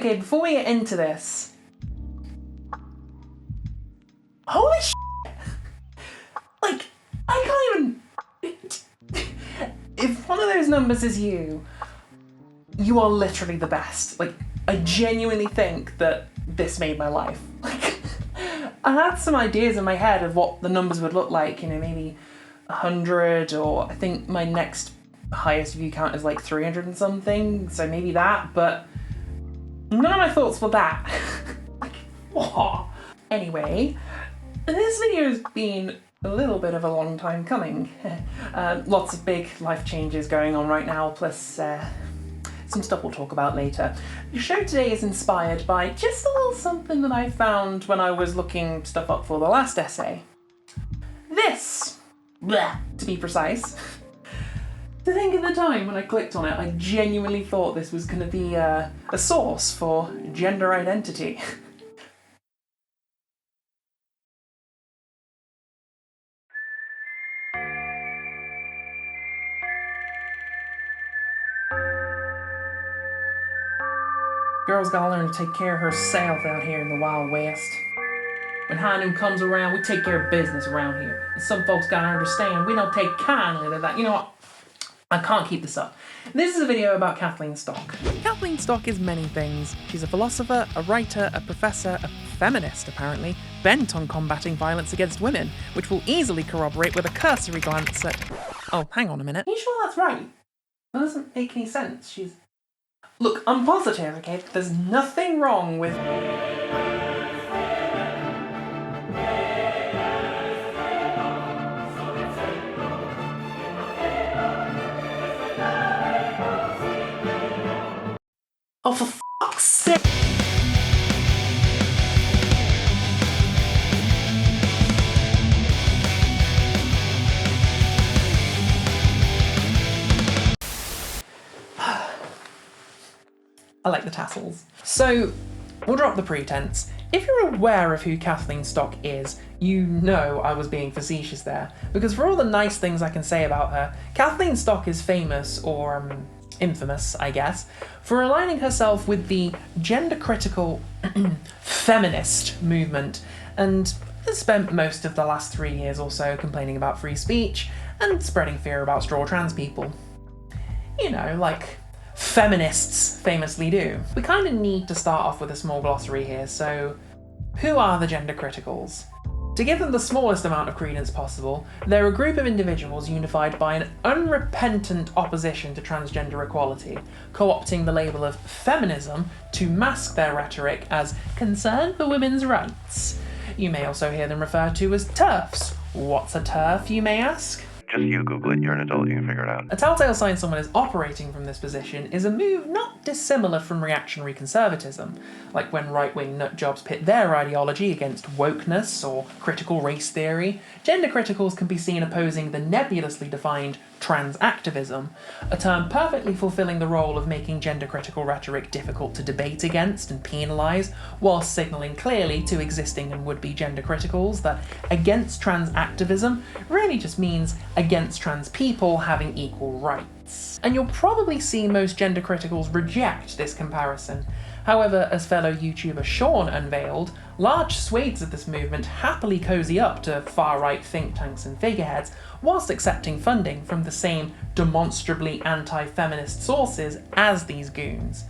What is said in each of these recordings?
Okay, before we get into this, holy shit! Like, I can't even... If one of those numbers is you are literally the best. Like, I genuinely think that this made my life. Like, I had some ideas in my head of what the numbers would look like, you know, maybe 100, or I think my next highest view count is like 300 and something, so maybe that, but none of my thoughts were that. Like, what? Anyway, this video has been a little bit of a long time coming. Lots of big life changes going on right now, plus some stuff we'll talk about later. The show today is inspired by just a little something that I found when I was looking stuff up for the last essay. This, to be precise. To think at the time when I clicked on it, I genuinely thought this was going to be a source for gender identity. Girl's gotta learn to take care of herself out here in the Wild West. When high noon comes around, we take care of business around here. And some folks gotta understand we don't take kindly to that. You know what? I can't keep this up. This is a video about Kathleen Stock. Kathleen Stock is many things. She's a philosopher, a writer, a professor, a feminist apparently, bent on combating violence against women, which will easily corroborate with a cursory glance at... Oh, hang on a minute. Are you sure that's right? That doesn't make any sense. She's... Look, I'm positive, okay? There's nothing wrong with... Oh, for fuck's sake! I like the tassels. So, we'll drop the pretense. If you're aware of who Kathleen Stock is, you know I was being facetious there. Because for all the nice things I can say about her, Kathleen Stock is famous, or infamous, I guess, for aligning herself with the gender-critical feminist movement, and has spent most of the last 3 years or so complaining about free speech and spreading fear about straw trans people. You know, like feminists famously do. We kind of need to start off with a small glossary here, so who are the gender criticals? To give them the smallest amount of credence possible, they're a group of individuals unified by an unrepentant opposition to transgender equality, co-opting the label of feminism to mask their rhetoric as concern for women's rights. You may also hear them referred to as TERFs. What's a TERF, you may ask? Just you Google it, you're an adult, you can figure it out. A telltale sign someone is operating from this position is a move not dissimilar from reactionary conservatism, like when right-wing nutjobs pit their ideology against wokeness or critical race theory. Gender criticals can be seen opposing the nebulously defined trans activism, a term perfectly fulfilling the role of making gender-critical rhetoric difficult to debate against and penalise, while signalling clearly to existing and would-be gender criticals that against trans activism really just means against trans people having equal rights. And you'll probably see most gender criticals reject this comparison. However, as fellow YouTuber Shon unveiled, large swathes of this movement happily cozy up to far-right think tanks and figureheads, whilst accepting funding from the same demonstrably anti-feminist sources as these goons.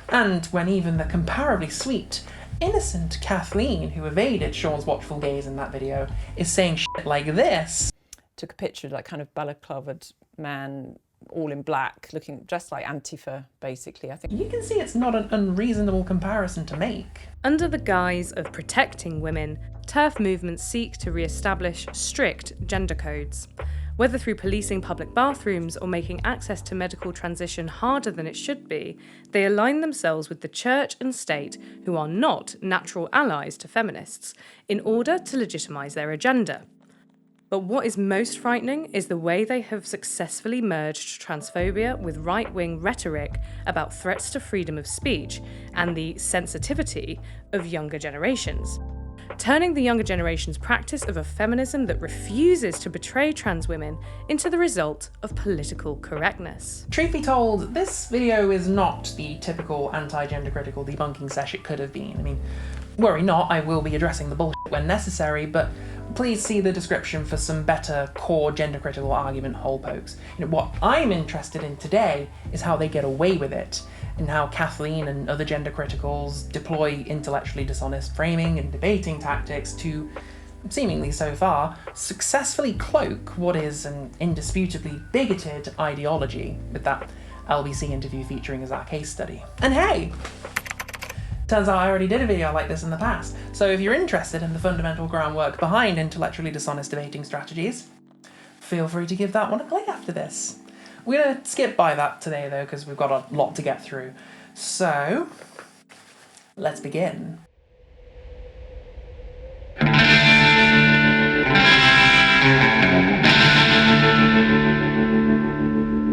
And when even the comparably sweet, innocent Kathleen, who evaded Shon's watchful gaze in that video, is saying shit like this... Took a picture of like kind of balaclavaed man, all in black, looking dressed like Antifa, basically, I think. You can see it's not an unreasonable comparison to make. Under the guise of protecting women, TERF movements seek to re-establish strict gender codes. Whether through policing public bathrooms or making access to medical transition harder than it should be, they align themselves with the church and state, who are not natural allies to feminists, in order to legitimise their agenda. But what is most frightening is the way they have successfully merged transphobia with right-wing rhetoric about threats to freedom of speech and the sensitivity of younger generations. turning the younger generation's practice of a feminism that refuses to betray trans women into the result of political correctness. Truth be told, this video is not the typical anti-gender critical debunking sesh it could have been. I mean, worry not, I will be addressing the bullshit when necessary, but please see the description for some better core gender critical argument hole pokes. What I'm interested in today is how they get away with it, and how Kathleen and other gender criticals deploy intellectually dishonest framing and debating tactics to, seemingly so far, successfully cloak what is an indisputably bigoted ideology, with that LBC interview featuring as our case study. And hey! Turns out I already did a video like this in the past, so if you're interested in the fundamental groundwork behind intellectually dishonest debating strategies, feel free to give that one a play after this. We're going to skip by that today though, because we've got a lot to get through. So, let's begin.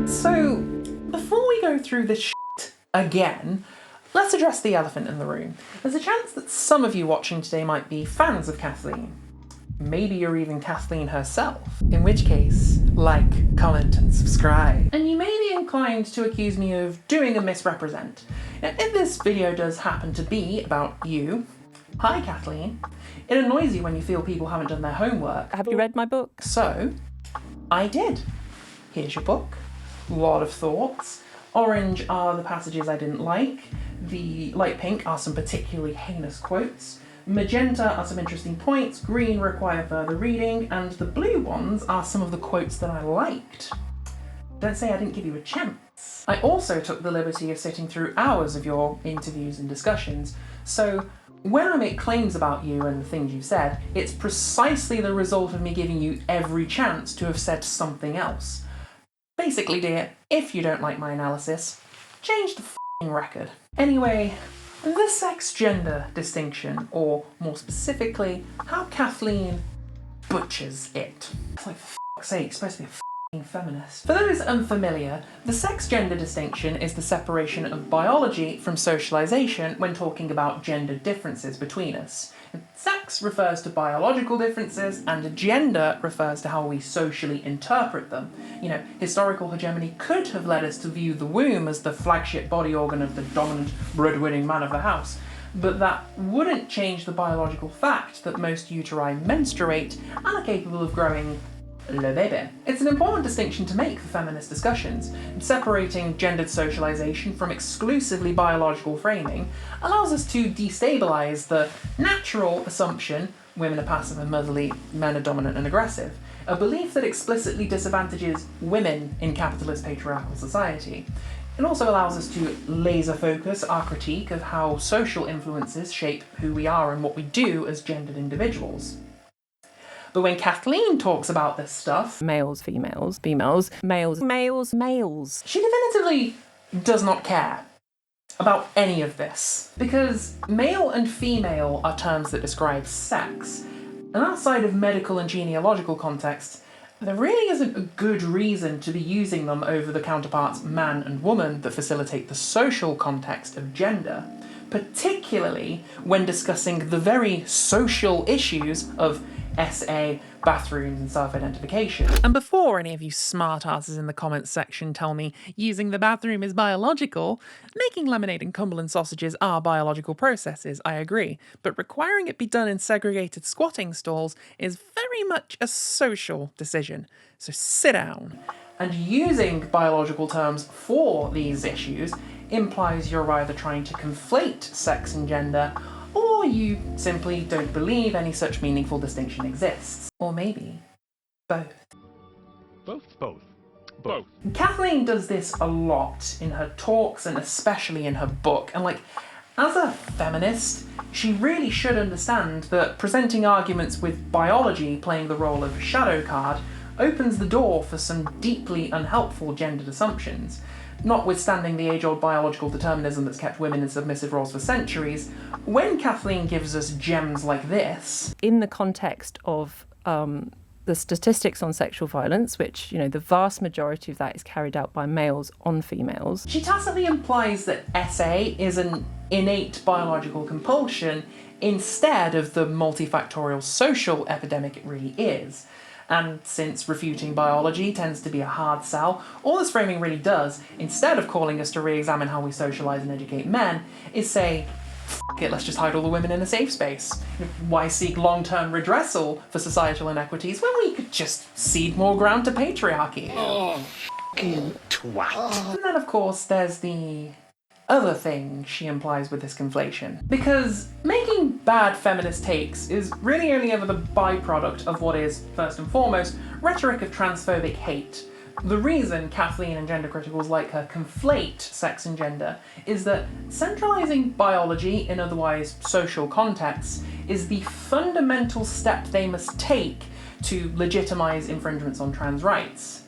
So, before we go through this shit again, let's address the elephant in the room. There's a chance that some of you watching today might be fans of Kathleen. Maybe you're even Kathleen herself, in which case, like, comment and subscribe. And you may be inclined to accuse me of doing a misrepresent. Now, if this video does happen to be about you, hi Kathleen, it annoys you when you feel people haven't done their homework. Have you read my book? So, I did. Here's your book. Lot of thoughts. Orange are the passages I didn't like. The light pink are some particularly heinous quotes. Magenta are some interesting points, green require further reading, and the blue ones are some of the quotes that I liked. Don't say I didn't give you a chance. I also took the liberty of sitting through hours of your interviews and discussions, so when I make claims about you and the things you've said, it's precisely the result of me giving you every chance to have said something else. Basically, dear, if you don't like my analysis, change the f***ing record. Anyway, the sex-gender distinction, or more specifically, how Kathleen butchers it. It's like, for f***'s sake, it's supposed to be a f***ing feminist. For those unfamiliar, the sex-gender distinction is the separation of biology from socialization when talking about gender differences between us. Sex refers to biological differences, and gender refers to how we socially interpret them. Historical hegemony could have led us to view the womb as the flagship body organ of the dominant, breadwinning man of the house, but that wouldn't change the biological fact that most uteri menstruate and are capable of growing le bébé. It's an important distinction to make for feminist discussions. Separating gendered socialization from exclusively biological framing allows us to destabilize the natural assumption women are passive and motherly, men are dominant and aggressive, a belief that explicitly disadvantages women in capitalist patriarchal society. It also allows us to laser focus our critique of how social influences shape who we are and what we do as gendered individuals. But when Kathleen talks about this stuff, Males, females, females, males, males, males. she definitively does not care about any of this. Because male and female are terms that describe sex, and outside of medical and genealogical contexts, there really isn't a good reason to be using them over the counterparts man and woman that facilitate the social context of gender, particularly when discussing the very social issues of SA, bathrooms and self-identification. And before any of you smartasses in the comments section tell me using the bathroom is biological, making lemonade and Cumberland sausages are biological processes, I agree, but requiring it be done in segregated squatting stalls is very much a social decision. So sit down. And using biological terms for these issues implies you're either trying to conflate sex and gender, or you simply don't believe any such meaningful distinction exists. Or maybe both. Both. Kathleen does this a lot in her talks and especially in her book, and as a feminist, she really should understand that presenting arguments with biology playing the role of shadow card opens the door for some deeply unhelpful gendered assumptions. Notwithstanding the age-old biological determinism that's kept women in submissive roles for centuries, when Kathleen gives us gems like this... In the context of the statistics on sexual violence, which, the vast majority of that is carried out by males on females. She tacitly implies that SA is an innate biological compulsion instead of the multifactorial social epidemic it really is. And since refuting biology tends to be a hard sell, all this framing really does, instead of calling us to re-examine how we socialise and educate men, is say, f*** it, let's just hide all the women in a safe space. Why seek long-term redressal for societal inequities when we could just cede more ground to patriarchy? Oh, f***ing twat. And then, of course, there's the other thing she implies with this conflation. Because making bad feminist takes is really only ever the byproduct of what is, first and foremost, rhetoric of transphobic hate. The reason Kathleen and gender criticals like her conflate sex and gender is that centralising biology in otherwise social contexts is the fundamental step they must take to legitimise infringements on trans rights.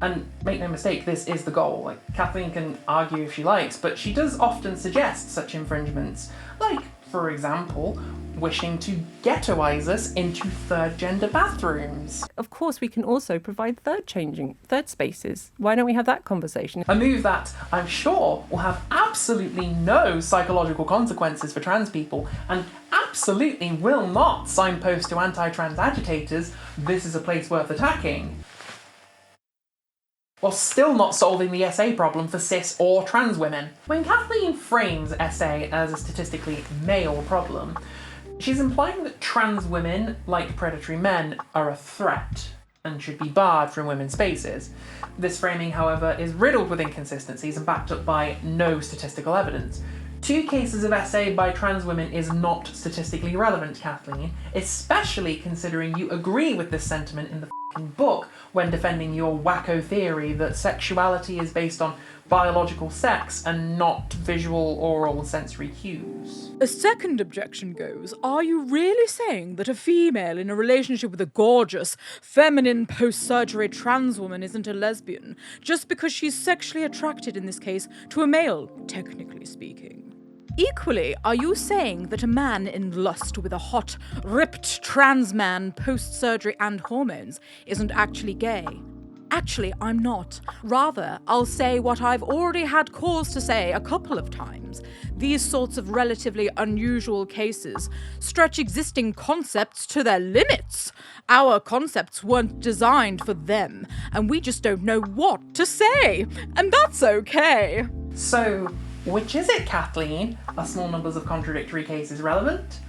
And make no mistake, this is the goal. Like, Kathleen can argue if she likes, but she does often suggest such infringements, like, for example, wishing to ghettoise us into third gender bathrooms. Of course, we can also provide third spaces. Why don't we have that conversation? A move that I'm sure will have absolutely no psychological consequences for trans people, and absolutely will not signpost to anti-trans agitators, this is a place worth attacking. While still not solving the SA problem for cis or trans women. When Kathleen frames SA as a statistically male problem, she's implying that trans women, like predatory men, are a threat and should be barred from women's spaces. This framing, however, is riddled with inconsistencies and backed up by no statistical evidence. 2 cases of SA by trans women is not statistically relevant, Kathleen, especially considering you agree with this sentiment in the book when defending your wacko theory that sexuality is based on biological sex and not visual, oral, sensory cues. A second objection goes, are you really saying that a female in a relationship with a gorgeous, feminine, post-surgery trans woman isn't a lesbian, just because she's sexually attracted, in this case, to a male, technically speaking? Equally, are you saying that a man in lust with a hot, ripped trans man post-surgery and hormones isn't actually gay? Actually, I'm not. Rather, I'll say what I've already had cause to say a couple of times. These sorts of relatively unusual cases stretch existing concepts to their limits. Our concepts weren't designed for them, and we just don't know what to say. And that's okay. So, which is it, Kathleen? Are small numbers of contradictory cases relevant?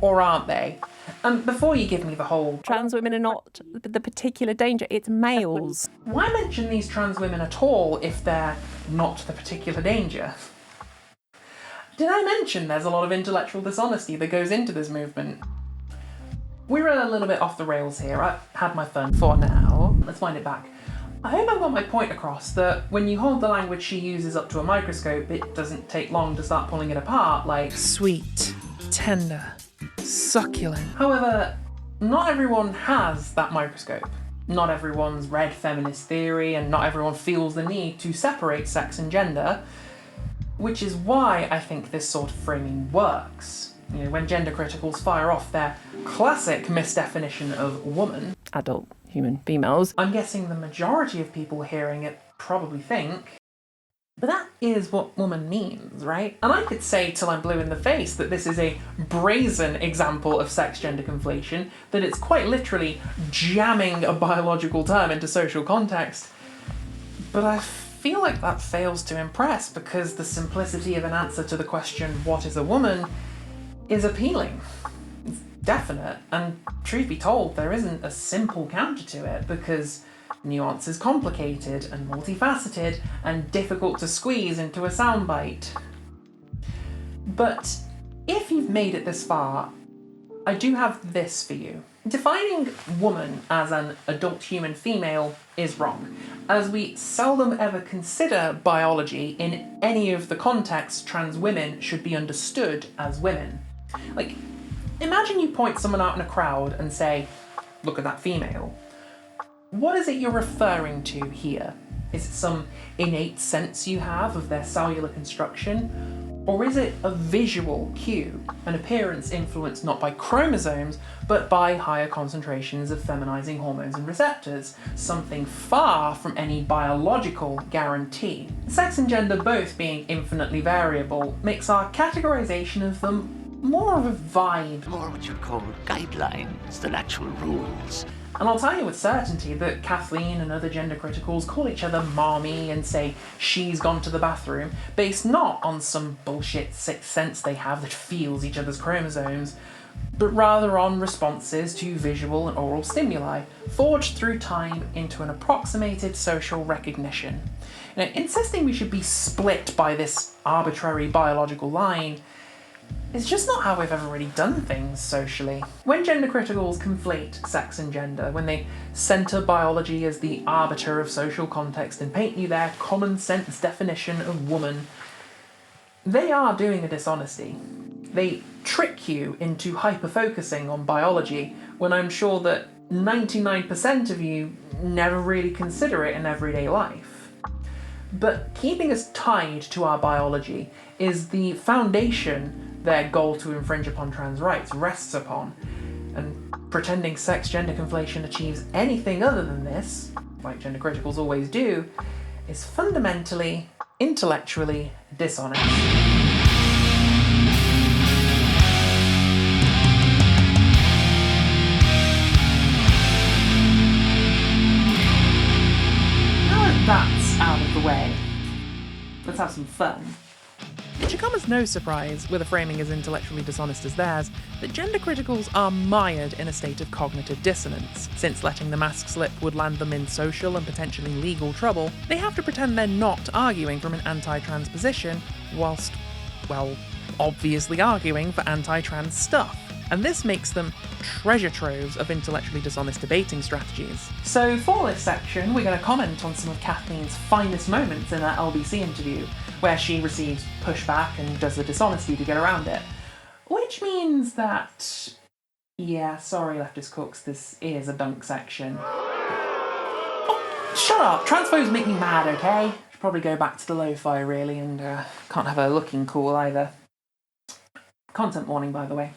Or aren't they? And before you give me the whole Trans women are not the particular danger, it's males. why mention these trans women at all if they're not the particular danger? Did I mention there's a lot of intellectual dishonesty that goes into this movement? We're a little bit off the rails here. I've had my fun for now. Let's wind it back. I hope I've got my point across that when you hold the language she uses up to a microscope, it doesn't take long to start pulling it apart, like Sweet, tender, succulent. However, not everyone has that microscope. Not everyone's read feminist theory, and not everyone feels the need to separate sex and gender, which is why I think this sort of framing works. You know, when gender criticals fire off their classic misdefinition of woman, Adult human females. I'm guessing the majority of people hearing it probably think, but that is what woman means, right? And I could say till I'm blue in the face that this is a brazen example of sex-gender conflation, that it's quite literally jamming a biological term into social context. But I feel like that fails to impress because the simplicity of an answer to the question, what is a woman, is appealing. It's definite, and truth be told, there isn't a simple counter to it because nuance is complicated and multifaceted and difficult to squeeze into a soundbite. But if you've made it this far, I do have this for you. Defining woman as an adult human female is wrong, as we seldom ever consider biology in any of the contexts trans women should be understood as women. Like, imagine you point someone out in a crowd and say, look at that female. What is it you're referring to here? Is it some innate sense you have of their cellular construction? Or is it a visual cue, an appearance influenced not by chromosomes, but by higher concentrations of feminizing hormones and receptors, something far from any biological guarantee? Sex and gender both being infinitely variable makes our categorization of them more of a vibe. More what you'd call guidelines than actual rules. And I'll tell you with certainty that Kathleen and other gender criticals call each other mommy and say she's gone to the bathroom, based not on some bullshit sixth sense they have that feels each other's chromosomes, but rather on responses to visual and oral stimuli, forged through time into an approximated social recognition. Now, insisting we should be split by this arbitrary biological line it's just not how we've ever really done things socially. When gender criticals conflate sex and gender, when they centre biology as the arbiter of social context and paint you their common sense definition of woman, they are doing a dishonesty. They trick you into hyper-focusing on biology when I'm sure that 99% of you never really consider it in everyday life. But keeping us tied to our biology is the foundation their goal to infringe upon trans rights rests upon, and pretending sex-gender conflation achieves anything other than this, like gender criticals always do, is fundamentally, intellectually dishonest. Now that that's out of the way, let's have some fun. It should come as no surprise, with a framing as intellectually dishonest as theirs, that gender criticals are mired in a state of cognitive dissonance. Since letting the mask slip would land them in social and potentially legal trouble, they have to pretend they're not arguing from an anti-trans position, whilst, well, obviously arguing for anti-trans stuff. And this makes them treasure troves of intellectually dishonest debating strategies. So for this section, we're going to comment on some of Kathleen's finest moments in that LBC interview, where she receives pushback and does the dishonesty to get around it. Which means that... yeah, sorry leftist cooks, this is a dunk section. Oh, shut up! Transphobes make me mad, okay? Should probably go back to the lo-fi, really, and can't have her looking cool either. Content warning, by the way.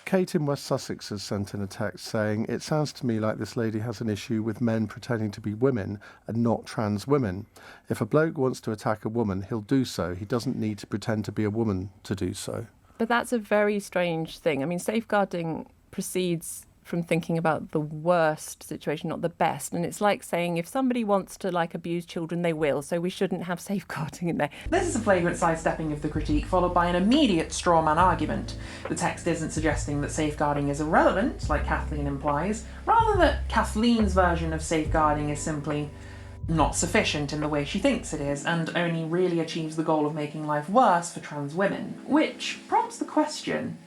Kate in West Sussex has sent in a text saying, "It sounds to me like this lady has an issue with men pretending to be women and not trans women. If a bloke wants to attack a woman, he'll do so. He doesn't need to pretend to be a woman to do so." But that's a very strange thing. I mean, safeguarding proceeds from thinking about the worst situation, not the best. And it's like saying if somebody wants to abuse children, they will. So we shouldn't have safeguarding in there. This is a flagrant sidestepping of the critique, followed by an immediate straw man argument. The text isn't suggesting that safeguarding is irrelevant, like Kathleen implies, rather that Kathleen's version of safeguarding is simply not sufficient in the way she thinks it is, and only really achieves the goal of making life worse for trans women. Which prompts the question,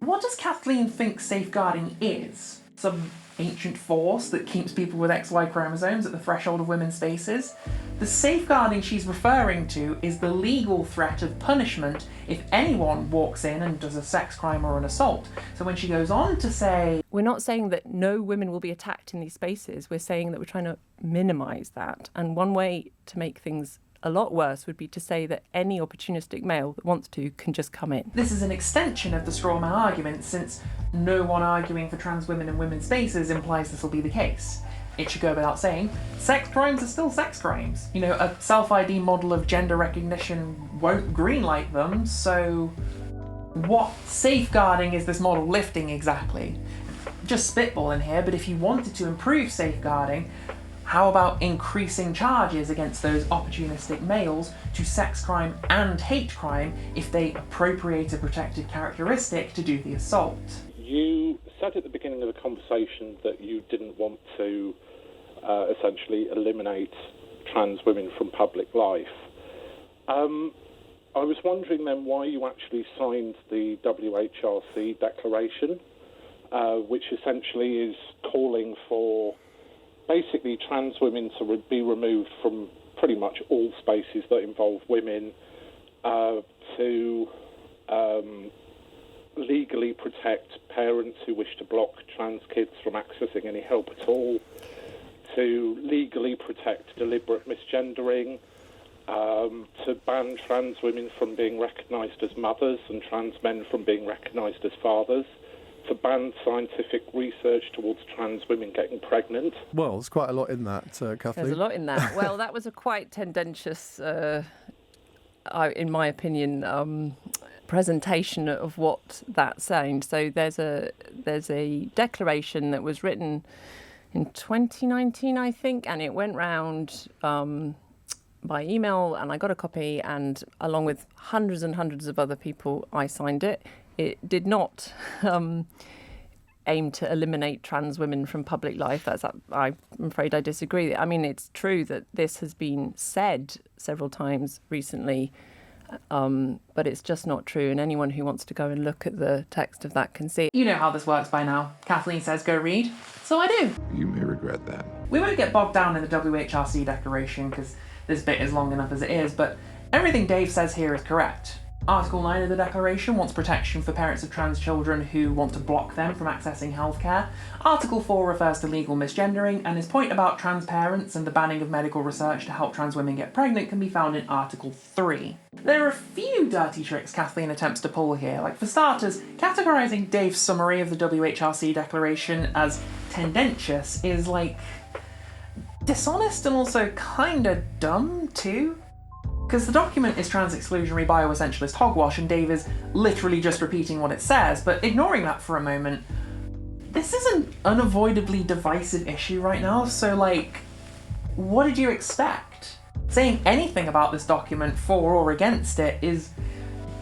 what does Kathleen think safeguarding is? Some ancient force that keeps people with XY chromosomes at the threshold of women's spaces? The safeguarding she's referring to is the legal threat of punishment if anyone walks in and does a sex crime or an assault. So when she goes on to say... We're not saying that no women will be attacked in these spaces. We're saying that we're trying to minimise that. And one way to make things a lot worse would be to say that any opportunistic male that wants to can just come in. This is an extension of the straw man argument, since no one arguing for trans women in women's spaces implies this will be the case. It should go without saying, sex crimes are still sex crimes. You know, a self-ID model of gender recognition won't greenlight them, so what safeguarding is this model lifting exactly? Just spitballing here, but if you wanted to improve safeguarding, how about increasing charges against those opportunistic males to sex crime and hate crime if they appropriate a protected characteristic to do the assault? You said at the beginning of the conversation that you didn't want to essentially eliminate trans women from public life. I was wondering then why you actually signed the WHRC declaration, which essentially is calling for basically trans women to be removed from pretty much all spaces that involve women, to legally protect parents who wish to block trans kids from accessing any help at all, to legally protect deliberate misgendering, to ban trans women from being recognised as mothers and trans men from being recognised as fathers, to ban scientific research towards trans women getting pregnant. Well, there's quite a lot in that, Kathleen. There's a lot in that. Well, that was a quite tendentious, in my opinion, presentation of what that sounds. So there's a declaration that was written in 2019, I think, and it went round by email, and I got a copy, and along with hundreds and hundreds of other people, I signed it. It did not aim to eliminate trans women from public life. I'm afraid I disagree. I mean, it's true that this has been said several times recently, but it's just not true. And anyone who wants to go and look at the text of that can see. You know how this works by now. Kathleen says go read, so I do. You may regret that. We won't get bogged down in the WHRC declaration because this bit is long enough as it is, but everything Dave says here is correct. Article 9 of the Declaration wants protection for parents of trans children who want to block them from accessing healthcare. Article 4 refers to legal misgendering, and his point about trans parents and the banning of medical research to help trans women get pregnant can be found in Article 3. There are a few dirty tricks Kathleen attempts to pull here, like for starters, categorising Dave's summary of the WHRC Declaration as tendentious is like dishonest and also kinda dumb too. Because the document is trans-exclusionary bioessentialist hogwash and Dave is literally just repeating what it says, but ignoring that for a moment, this is an unavoidably divisive issue right now, so like, what did you expect? Saying anything about this document for or against it is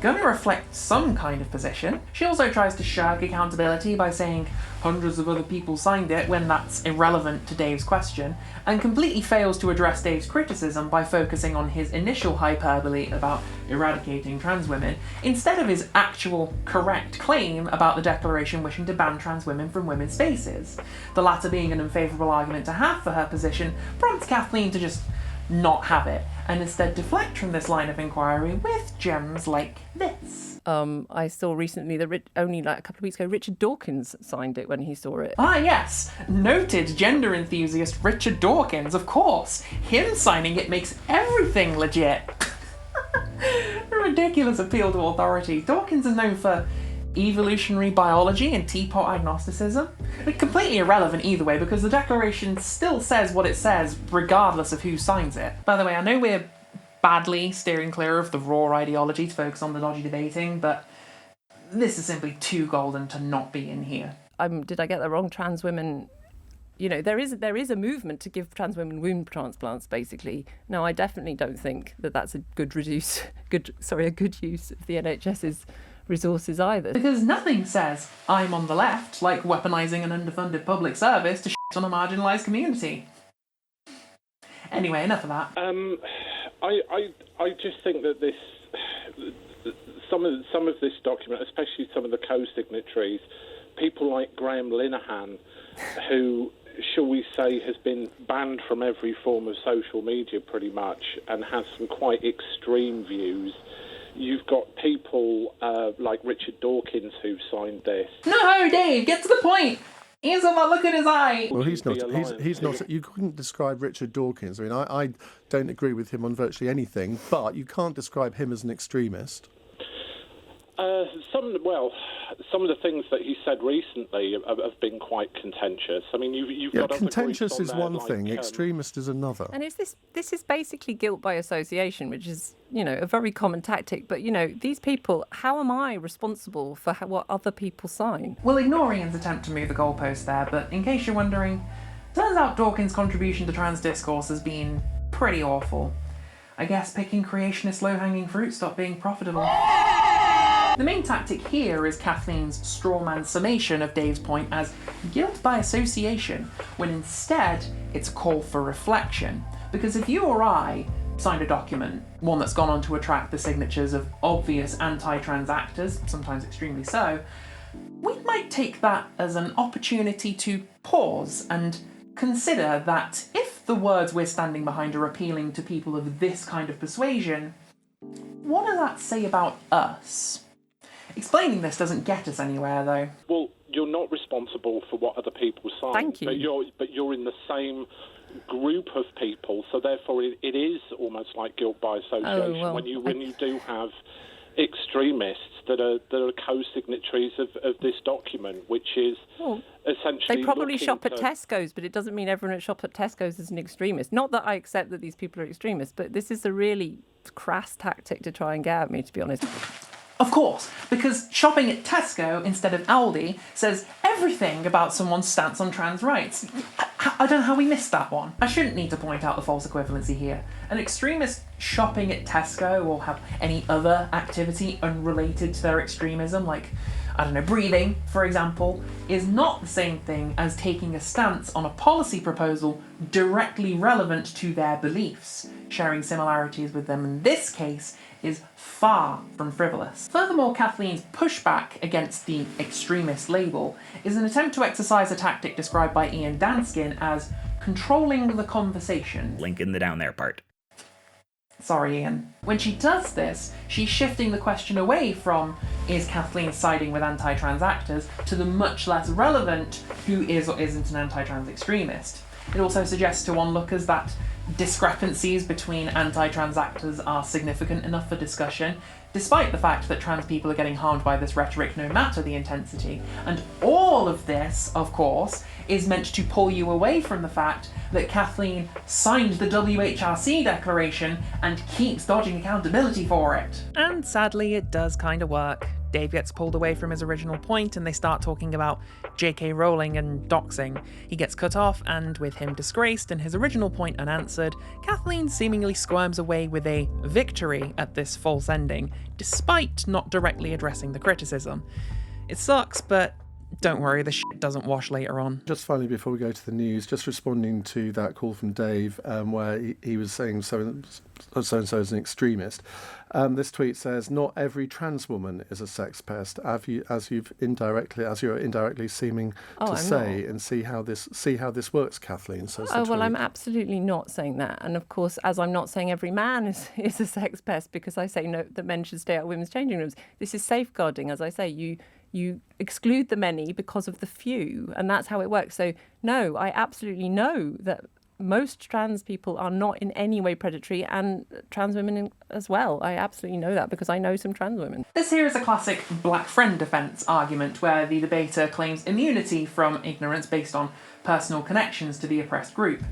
gonna reflect some kind of position. She also tries to shirk accountability by saying hundreds of other people signed it when that's irrelevant to Dave's question, and completely fails to address Dave's criticism by focusing on his initial hyperbole about eradicating trans women, instead of his actual correct claim about the Declaration wishing to ban trans women from women's spaces. The latter being an unfavourable argument to have for her position prompts Kathleen to just not have it, and instead deflect from this line of inquiry with gems like this. I saw recently that only like a couple of weeks ago, Richard Dawkins signed it when he saw it. Ah yes, noted gender enthusiast Richard Dawkins, of course. Him signing it makes everything legit. A ridiculous appeal to authority. Dawkins is known for evolutionary biology and teapot agnosticism. Completely irrelevant either way because the Declaration still says what it says regardless of who signs it. By the way, I know we're badly steering clear of the raw ideology to focus on the dodgy debating, but this is simply too golden to not be in here. Did I get that wrong? Trans women, there is a movement to give trans women womb transplants, basically. No, I definitely don't think that that's a good use of the NHS's resources either. Because nothing says I'm on the left like weaponising an underfunded public service to shit on a marginalised community. Anyway, enough of that. I just think that this some of this document, especially some of the co-signatories, people like Graham Linehan, who, shall we say, has been banned from every form of social media pretty much and has some quite extreme views. You've got people like Richard Dawkins who signed this. No, Dave, get to the point. Here's a look at his eye. Well, he's not. You couldn't describe Richard Dawkins. I mean, I don't agree with him on virtually anything, but you can't describe him as an extremist. Some of the things that he said recently have been quite contentious. I mean, you've got contentious other is groups on one there, thing, extremist is another. And this is basically guilt by association, which is, a very common tactic. But, these people, how am I responsible for what other people sign? We'll ignore Ian's attempt to move the goalpost there, but in case you're wondering, turns out Dawkins' contribution to trans discourse has been pretty awful. I guess picking creationist low-hanging fruit stopped being profitable. The main tactic here is Kathleen's strawman summation of Dave's point as guilt by association, when instead it's a call for reflection. Because if you or I signed a document, one that's gone on to attract the signatures of obvious anti-trans actors, sometimes extremely so, we might take that as an opportunity to pause and consider that if the words we're standing behind are appealing to people of this kind of persuasion, what does that say about us? Explaining this doesn't get us anywhere, though. Well, you're not responsible for what other people say. Thank you. But you're in the same group of people, so therefore it is almost like guilt by association when you do have extremists that are co-signatories of this document, which is essentially they probably shop at to... Tesco's, but it doesn't mean everyone at shop at Tesco's is an extremist. Not that I accept that these people are extremists, but this is a really crass tactic to try and get at me, to be honest. Of course, because shopping at Tesco instead of Aldi says everything about someone's stance on trans rights. I don't know how we missed that one. I shouldn't need to point out the false equivalency here. An extremist shopping at Tesco or have any other activity unrelated to their extremism, like, I don't know, breathing, for example, is not the same thing as taking a stance on a policy proposal directly relevant to their beliefs. Sharing similarities with them in this case is far from frivolous. Furthermore, Kathleen's pushback against the extremist label is an attempt to exercise a tactic described by Ian Danskin as controlling the conversation. Link in the down there part. Sorry, Ian. When she does this, she's shifting the question away from is Kathleen siding with anti-trans actors to the much less relevant who is or isn't an anti-trans extremist. It also suggests to onlookers that discrepancies between anti-trans actors are significant enough for discussion, despite the fact that trans people are getting harmed by this rhetoric no matter the intensity. And all of this, of course, is meant to pull you away from the fact that Kathleen signed the WHRC declaration and keeps dodging accountability for it. And sadly, it does kind of work. Dave gets pulled away from his original point and they start talking about J.K. Rowling and doxing. He gets cut off, and with him disgraced and his original point unanswered, Kathleen seemingly squirms away with a victory at this false ending, despite not directly addressing the criticism. It sucks, but don't worry, the shit doesn't wash later on. Just finally, before we go to the news, just responding to that call from Dave, where he was saying so-and-so is an extremist. This tweet says, "Not every trans woman is a sex pest, as you're indirectly seeming to say, and see how this works, Kathleen." Says the tweet. Well, I'm absolutely not saying that, and of course, as I'm not saying every man is a sex pest, because I say no, that men should stay out of women's changing rooms. This is safeguarding, as I say. You exclude the many because of the few, and that's how it works. So no, I absolutely know that most trans people are not in any way predatory, and trans women as well. I absolutely know that because I know some trans women. This here is a classic black friend defence argument where the debater claims immunity from ignorance based on personal connections to the oppressed group.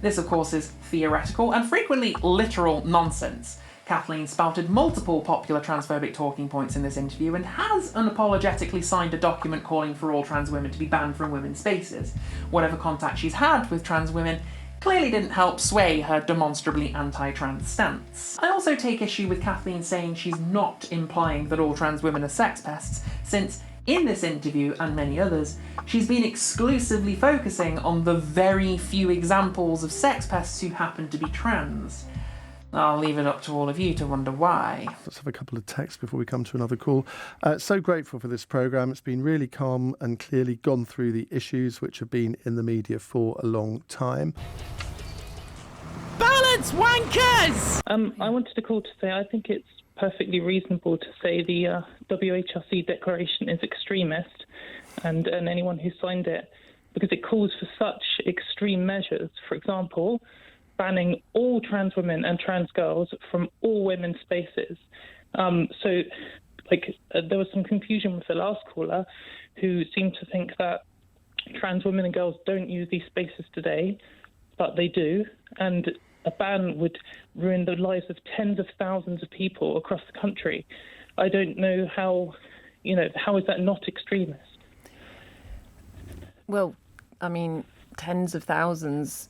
This, of course, is theoretical and frequently literal nonsense. Kathleen spouted multiple popular transphobic talking points in this interview and has unapologetically signed a document calling for all trans women to be banned from women's spaces. Whatever contact she's had with trans women clearly didn't help sway her demonstrably anti-trans stance. I also take issue with Kathleen saying she's not implying that all trans women are sex pests, since in this interview, and many others, she's been exclusively focusing on the very few examples of sex pests who happen to be trans. I'll leave it up to all of you to wonder why. Let's have a couple of texts before we come to another call. So grateful for this programme. It's been really calm and clearly gone through the issues which have been in the media for a long time. Balance, wankers! I wanted to call to say I think it's perfectly reasonable to say the WHRC declaration is extremist and anyone who signed it, because it calls for such extreme measures. For example, banning all trans women and trans girls from all women's spaces. There was some confusion with the last caller who seemed to think that trans women and girls don't use these spaces today, but they do, and a ban would ruin the lives of tens of thousands of people across the country. I don't know how is that not extremist? Well, I mean, tens of thousands,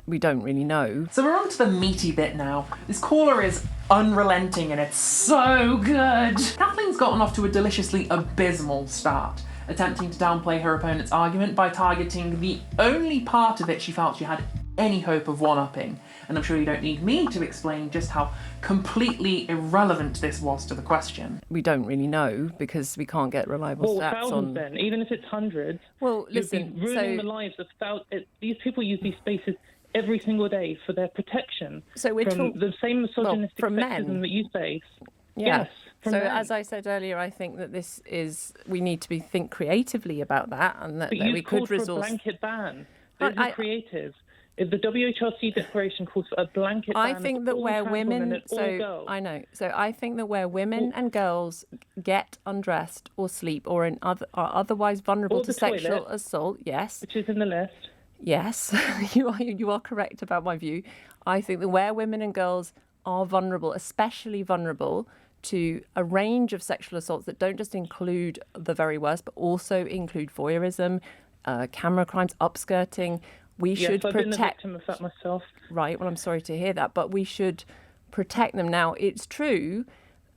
we don't really know. So we're on to the meaty bit now. This caller is unrelenting and it's so good. Kathleen's gotten off to a deliciously abysmal start, attempting to downplay her opponent's argument by targeting the only part of it she felt she had any hope of one-upping. And I'm sure you don't need me to explain just how completely irrelevant this was to the question. We don't really know because we can't get reliable stats thousands on... then, even if it's hundreds. Well, listen, you'd be ruining the lives of thousands. These people use these spaces every single day for their protection. So we're from the same misogynistic from sexism men that you face. Yeah. Yes. from So them. as I said earlier, I think that we need to think creatively about that, and that But we you've called could for resource. a blanket ban. Those are creative. If the WHRC declaration calls for a blanket ban, I think that where women, I know. So I think that where women and girls get undressed or sleep or are otherwise vulnerable to sexual assault, yes, which is in the list. Yes, you are correct about my view. I think that where women and girls are vulnerable, especially vulnerable to a range of sexual assaults that don't just include the very worst, but also include voyeurism, camera crimes, upskirting. We should I've protect. been a victim of that myself. Right. Well, I'm sorry to hear that, but we should protect them. Now, it's true,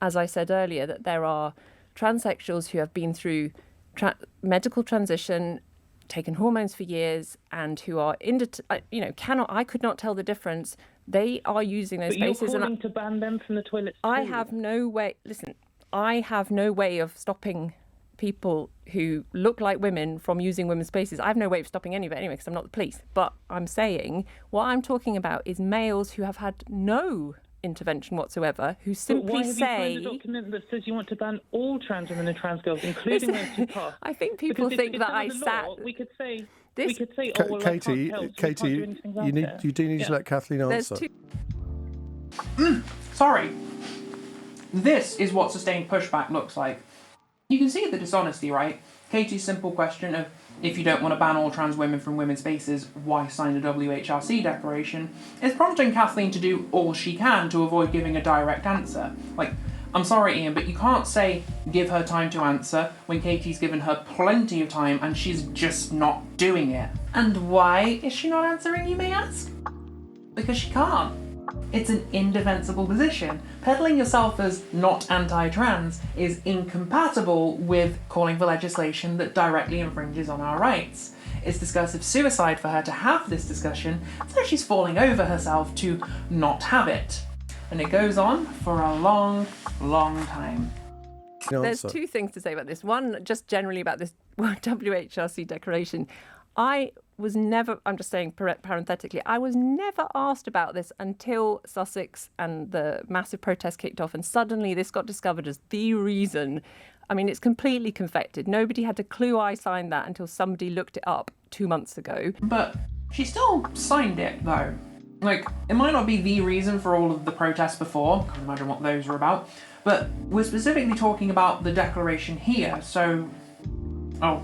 as I said earlier, that there are transsexuals who have been through medical transition, taken hormones for years, and who are I could not tell the difference. They are using those spaces. But you're calling to ban them from the toilets too. I have no way of stopping people who look like women from using women's spaces. I have no way of stopping any of it anyway, because I'm not the police. But I'm saying what I'm talking about is males who have had no intervention whatsoever, who simply say... Why have you signed a document that says you want to ban all trans women and trans girls, including those who pass? I think people think that I sat... We could say... Katie, you do need to let Kathleen answer. Sorry. This is what sustained pushback looks like. You can see the dishonesty, right? Katie's simple question of, if you don't want to ban all trans women from women's spaces, why sign the WHRC declaration, is prompting Kathleen to do all she can to avoid giving a direct answer. Like, I'm sorry, Ian, but you can't say, give her time to answer, when Katie's given her plenty of time and she's just not doing it. And why is she not answering, you may ask? Because she can't. It's an indefensible position. Peddling yourself as not anti-trans is incompatible with calling for legislation that directly infringes on our rights. It's discursive suicide for her to have this discussion, so she's falling over herself to not have it. And it goes on for a long, long time. There's two things to say about this. One, just generally about this WHRC declaration. I was never, I'm just saying parenthetically, I was never asked about this until Sussex and the massive protest kicked off, and suddenly this got discovered as the reason. I mean, it's completely confected. Nobody had a clue I signed that until somebody looked it up 2 months ago. But she still signed it, though. Like, it might not be the reason for all of the protests before, I can't imagine what those were about, but we're specifically talking about the declaration here, so... Oh,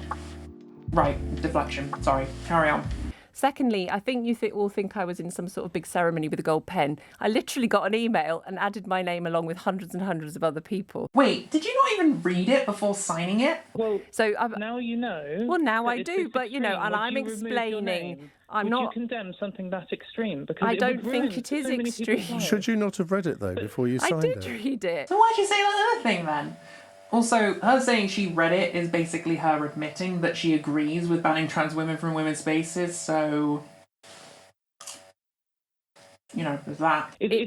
right, deflection, sorry, carry on. Secondly, I think you all think I was in some sort of big ceremony with a gold pen. I literally got an email and added my name along with hundreds and hundreds of other people. Wait, did you not even read it before signing it? Well, so now you know. Well, now I do, but and I'm explaining. Would you condemn something that extreme? Because I don't think it is extreme. Should you not have read it though before you signed it? I did read it. So why'd you say that other thing then? Also, her saying she read it is basically her admitting that she agrees with banning trans women from women's spaces, so... there's that. If you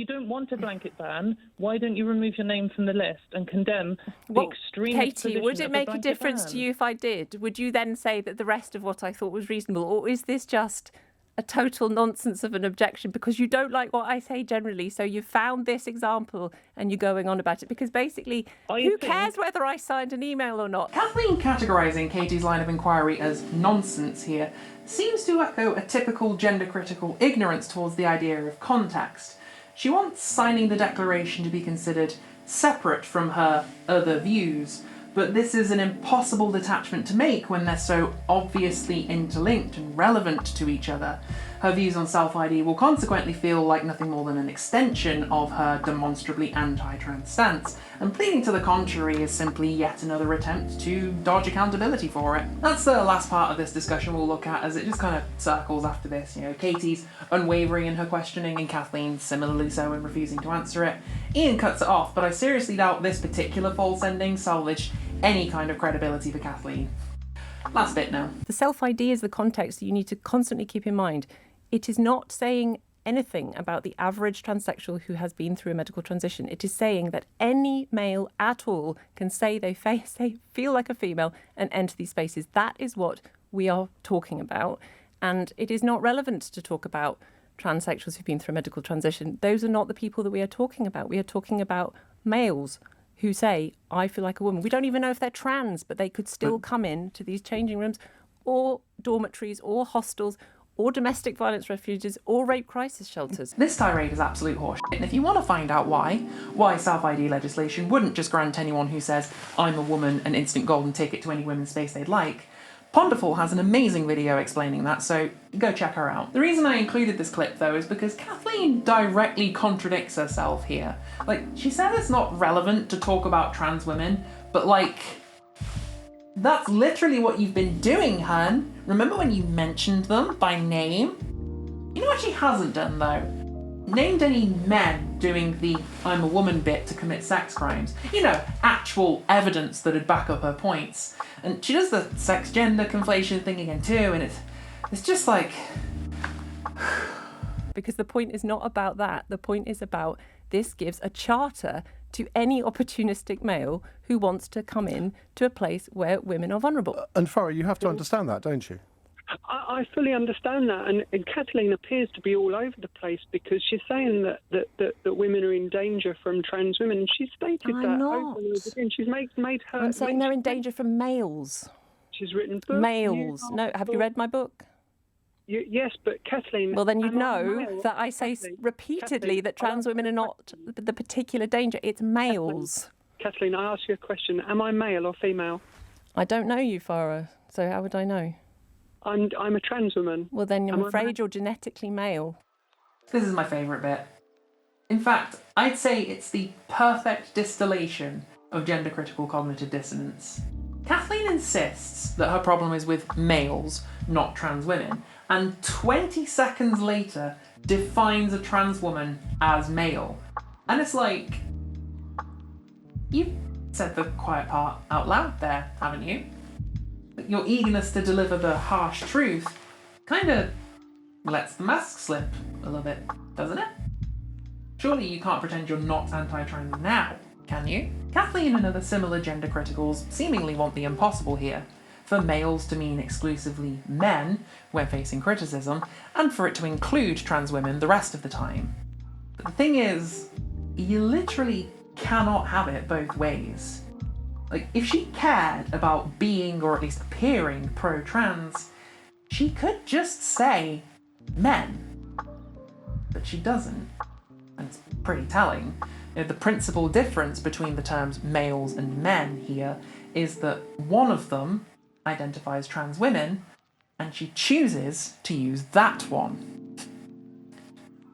don't want a blanket ban, why don't you remove your name from the list and condemn the extreme Katie, would it make a difference to you if I did? Would you then say that the rest of what I thought was reasonable? Or is this just a total nonsense of an objection because you don't like what I say generally, so you found this example and you're going on about it? Because basically, who cares whether I signed an email or not? Kathleen categorising Katie's line of inquiry as nonsense here seems to echo a typical gender-critical ignorance towards the idea of context. She wants signing the declaration to be considered separate from her other views, but this is an impossible detachment to make when they're so obviously interlinked and relevant to each other. Her views on self-ID will consequently feel like nothing more than an extension of her demonstrably anti-trans stance, and pleading to the contrary is simply yet another attempt to dodge accountability for it. That's the last part of this discussion we'll look at, as it just kind of circles after this. Katie's unwavering in her questioning and Kathleen similarly so in refusing to answer it. Ian cuts it off, but I seriously doubt this particular false ending salvaged any kind of credibility for Kathleen. Last bit now. The self-ID is the context that you need to constantly keep in mind. It is not saying anything about the average transsexual who has been through a medical transition. It is saying that any male at all can say they feel like a female and enter these spaces. That is what we are talking about. And it is not relevant to talk about transsexuals who've been through a medical transition. Those are not the people that we are talking about. We are talking about males who say, I feel like a woman. We don't even know if they're trans, but they could still come in to these changing rooms or dormitories or hostels or domestic violence refuges or rape crisis shelters. This tirade is absolute horseshit, and if you want to find out why self-ID legislation wouldn't just grant anyone who says, I'm a woman, an instant golden ticket to any women's space they'd like, Ponderful has an amazing video explaining that, so go check her out. The reason I included this clip, though, is because Kathleen directly contradicts herself here. Like, she said it's not relevant to talk about trans women, but like, that's literally what you've been doing, hun. Remember when you mentioned them by name? You know what she hasn't done, though? Named any men doing the I'm a woman bit to commit sex crimes. You know, actual evidence that'd back up her points. And she does the sex-gender conflation thing again too, and it's just like... Because the point is not about that. The point is about this gives a charter to any opportunistic male who wants to come in to a place where women are vulnerable. And Farah, you have to understand that, don't you? I fully understand that, and Kathleen appears to be all over the place because she's saying that women are in danger from trans women, and she's stated that over and over again. She's made her... I'm saying they're in danger from males. She's written books. Males. No, have you read my book? Yes, but Kathleen... Well, then you'd know that I say repeatedly that trans women are not the particular danger. It's males. Kathleen, I ask you a question. Am I male or female? I don't know you, Farah, so how would I know? I'm a trans woman. Well, then I'm afraid you're genetically male. This is my favourite bit. In fact, I'd say it's the perfect distillation of gender-critical cognitive dissonance. Kathleen insists that her problem is with males, not trans women, and 20 seconds later defines a trans woman as male. And it's like, you've said the quiet part out loud there, haven't you? Your eagerness to deliver the harsh truth kind of lets the mask slip a little bit, doesn't it? Surely you can't pretend you're not anti-trans now, can you? Kathleen and other similar gender criticals seemingly want the impossible here, for males to mean exclusively men when facing criticism, and for it to include trans women the rest of the time. But the thing is, you literally cannot have it both ways. Like, if she cared about being, or at least appearing, pro-trans, she could just say men. But she doesn't. And it's pretty telling. You know, the principal difference between the terms males and men here is that one of them identifies trans women, and she chooses to use that one.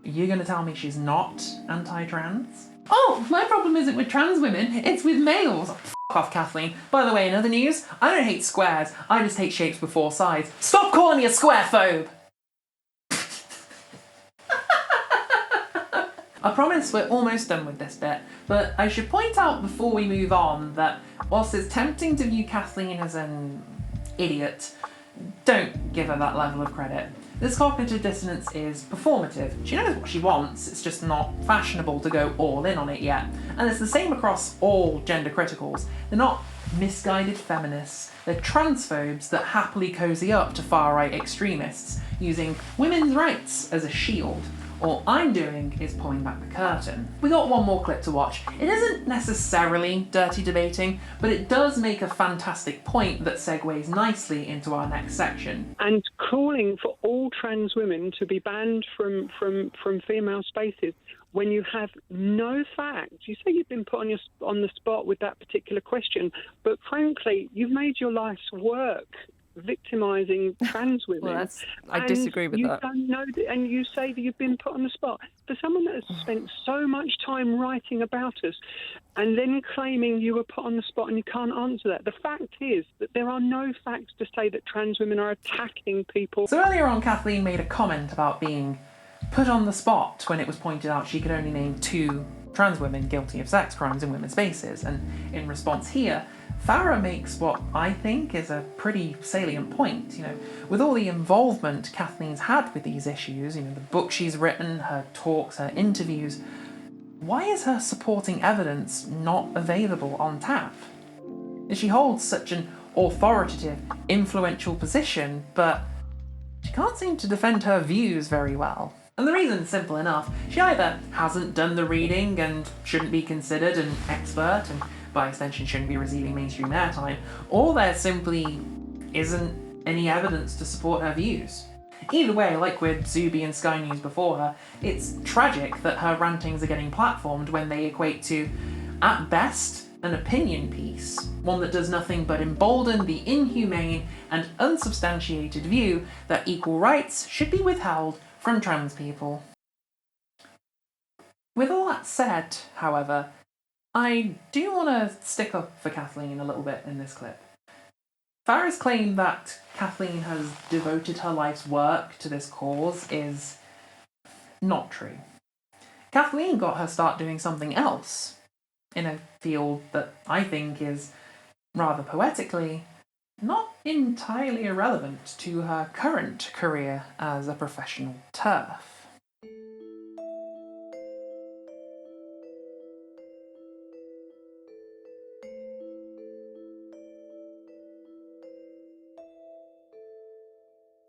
You're going to tell me she's not anti-trans? Oh, my problem isn't with trans women, it's with males. Off, Kathleen. By the way, in other news, I don't hate squares, I just hate shapes with four sides. Stop calling me a square-phobe! I promise we're almost done with this bit, but I should point out before we move on that whilst it's tempting to view Kathleen as an idiot, don't give her that level of credit. This cognitive dissonance is performative. She knows what she wants, it's just not fashionable to go all in on it yet. And it's the same across all gender criticals. They're not misguided feminists, they're transphobes that happily cozy up to far-right extremists, using women's rights as a shield. All I'm doing is pulling back the curtain. We got one more clip to watch. It isn't necessarily dirty debating, but it does make a fantastic point that segues nicely into our next section. And calling for all trans women to be banned from female spaces when you have no facts. You say you've been put on the spot with that particular question, but frankly, you've made your life's work victimising trans women. Well, I disagree with that. Don't know and you say that you've been put on the spot. For someone that has spent so much time writing about us and then claiming you were put on the spot and you can't answer that, the fact is that there are no facts to say that trans women are attacking people. So earlier on, Kathleen made a comment about being put on the spot when it was pointed out she could only name 2 trans women guilty of sex crimes in women's spaces, and in response here, Farah makes what I think is a pretty salient point. You know, with all the involvement Kathleen's had with these issues, you know, the book she's written, her talks, her interviews, why is her supporting evidence not available on tap? She holds such an authoritative, influential position, but she can't seem to defend her views very well. And the reason's simple enough. She either hasn't done the reading and shouldn't be considered an expert, and by extension shouldn't be receiving mainstream airtime, or there simply isn't any evidence to support her views. Either way, like with Zuby and Sky News before her, it's tragic that her rantings are getting platformed when they equate to, at best, an opinion piece, one that does nothing but embolden the inhumane and unsubstantiated view that equal rights should be withheld from trans people. With all that said, however, I do want to stick up for Kathleen a little bit in this clip. Farah's claim that Kathleen has devoted her life's work to this cause is not true. Kathleen got her start doing something else, in a field that I think is, rather poetically, not entirely irrelevant to her current career as a professional TERF.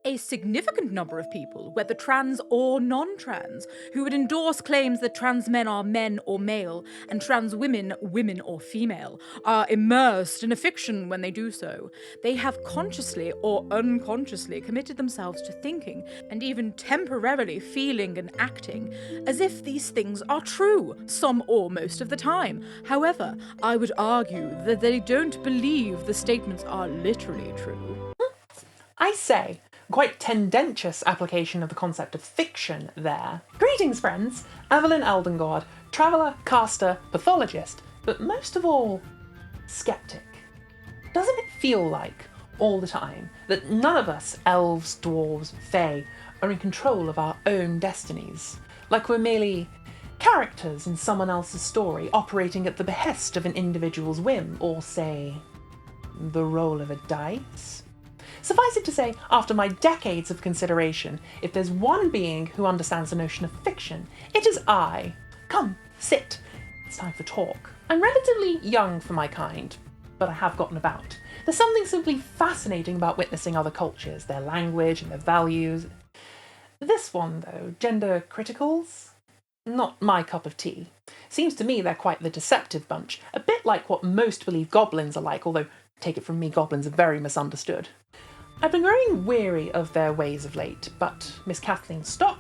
A significant number of people, whether trans or non-trans, who would endorse claims that trans men are men or male and trans women women or female, are immersed in a fiction when they do so. They have consciously or unconsciously committed themselves to thinking and even temporarily feeling and acting as if these things are true, some or most of the time. However, I would argue that they don't believe the statements are literally true. I say, quite tendentious application of the concept of fiction there. Greetings, friends. Evelyn Eldengard, traveller, caster, pathologist, but most of all, skeptic. Doesn't it feel like, all the time, that none of us, elves, dwarves, fae, are in control of our own destinies? Like we're merely characters in someone else's story, operating at the behest of an individual's whim, or say, the roll of a dice? Suffice it to say, after my decades of consideration, if there's one being who understands the notion of fiction, it is I. Come, sit. It's time for talk. I'm relatively young for my kind, but I have gotten about. There's something simply fascinating about witnessing other cultures, their language and their values. This one, though, gender criticals? Not my cup of tea. Seems to me they're quite the deceptive bunch, a bit like what most believe goblins are like, although, take it from me, goblins are very misunderstood. I've been growing weary of their ways of late, but Miss Kathleen Stock,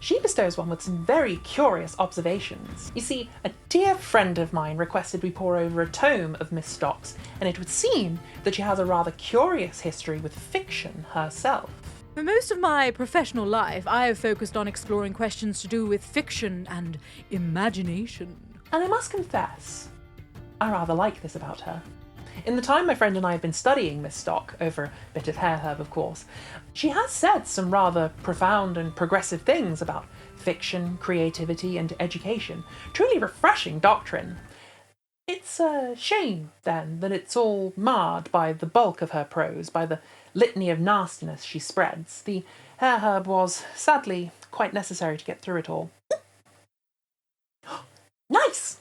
she bestows one with some very curious observations. You see, a dear friend of mine requested we pore over a tome of Miss Stock's, and it would seem that she has a rather curious history with fiction herself. For most of my professional life, I have focused on exploring questions to do with fiction and imagination. And I must confess, I rather like this about her. In the time my friend and I have been studying Miss Stock, over a bit of hair herb of course, she has said some rather profound and progressive things about fiction, creativity and education. Truly refreshing doctrine. It's a shame, then, that it's all marred by the bulk of her prose, by the litany of nastiness she spreads. The hair herb was, sadly, quite necessary to get through it all. Nice!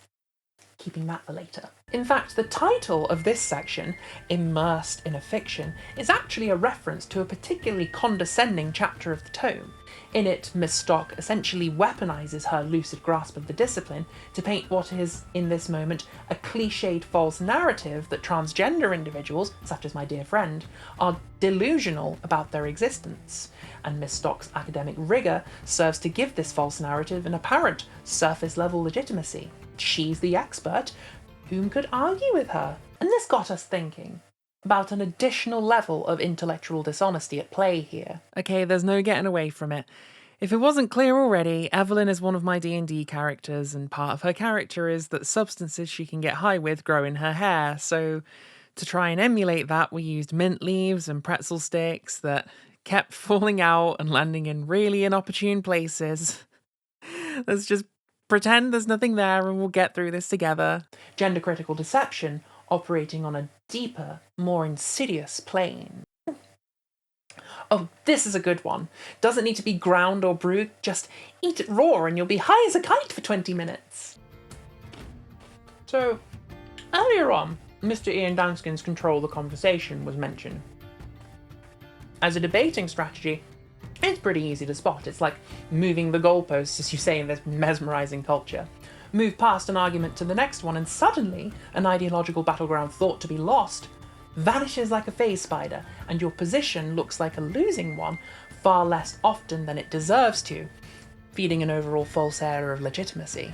Keeping that for later. In fact, the title of this section, Immersed in a Fiction, is actually a reference to a particularly condescending chapter of the tome. In it, Miss Stock essentially weaponises her lucid grasp of the discipline to paint what is, in this moment, a cliched false narrative that transgender individuals, such as my dear friend, are delusional about their existence. And Miss Stock's academic rigour serves to give this false narrative an apparent surface-level legitimacy. She's the expert. Whom could argue with her? And this got us thinking about an additional level of intellectual dishonesty at play here. Okay, there's no getting away from it. If it wasn't clear already, Evelyn is one of my D&D characters, and part of her character is that substances she can get high with grow in her hair, so to try and emulate that, we used mint leaves and pretzel sticks that kept falling out and landing in really inopportune places. Let's just pretend there's nothing there and we'll get through this together. Gender critical deception operating on a deeper, more insidious plane. Oh, this is a good one. Doesn't need to be ground or brewed, just eat it raw and you'll be high as a kite for 20 minutes. So, earlier on, Mr. Ian Danskin's control the conversation was mentioned. As a debating strategy, it's pretty easy to spot. It's like moving the goalposts, as you say in this mesmerising culture. move past an argument to the next one, and suddenly an ideological battleground thought to be lost vanishes like a phase spider, and your position looks like a losing one far less often than it deserves to, feeding an overall false air of legitimacy.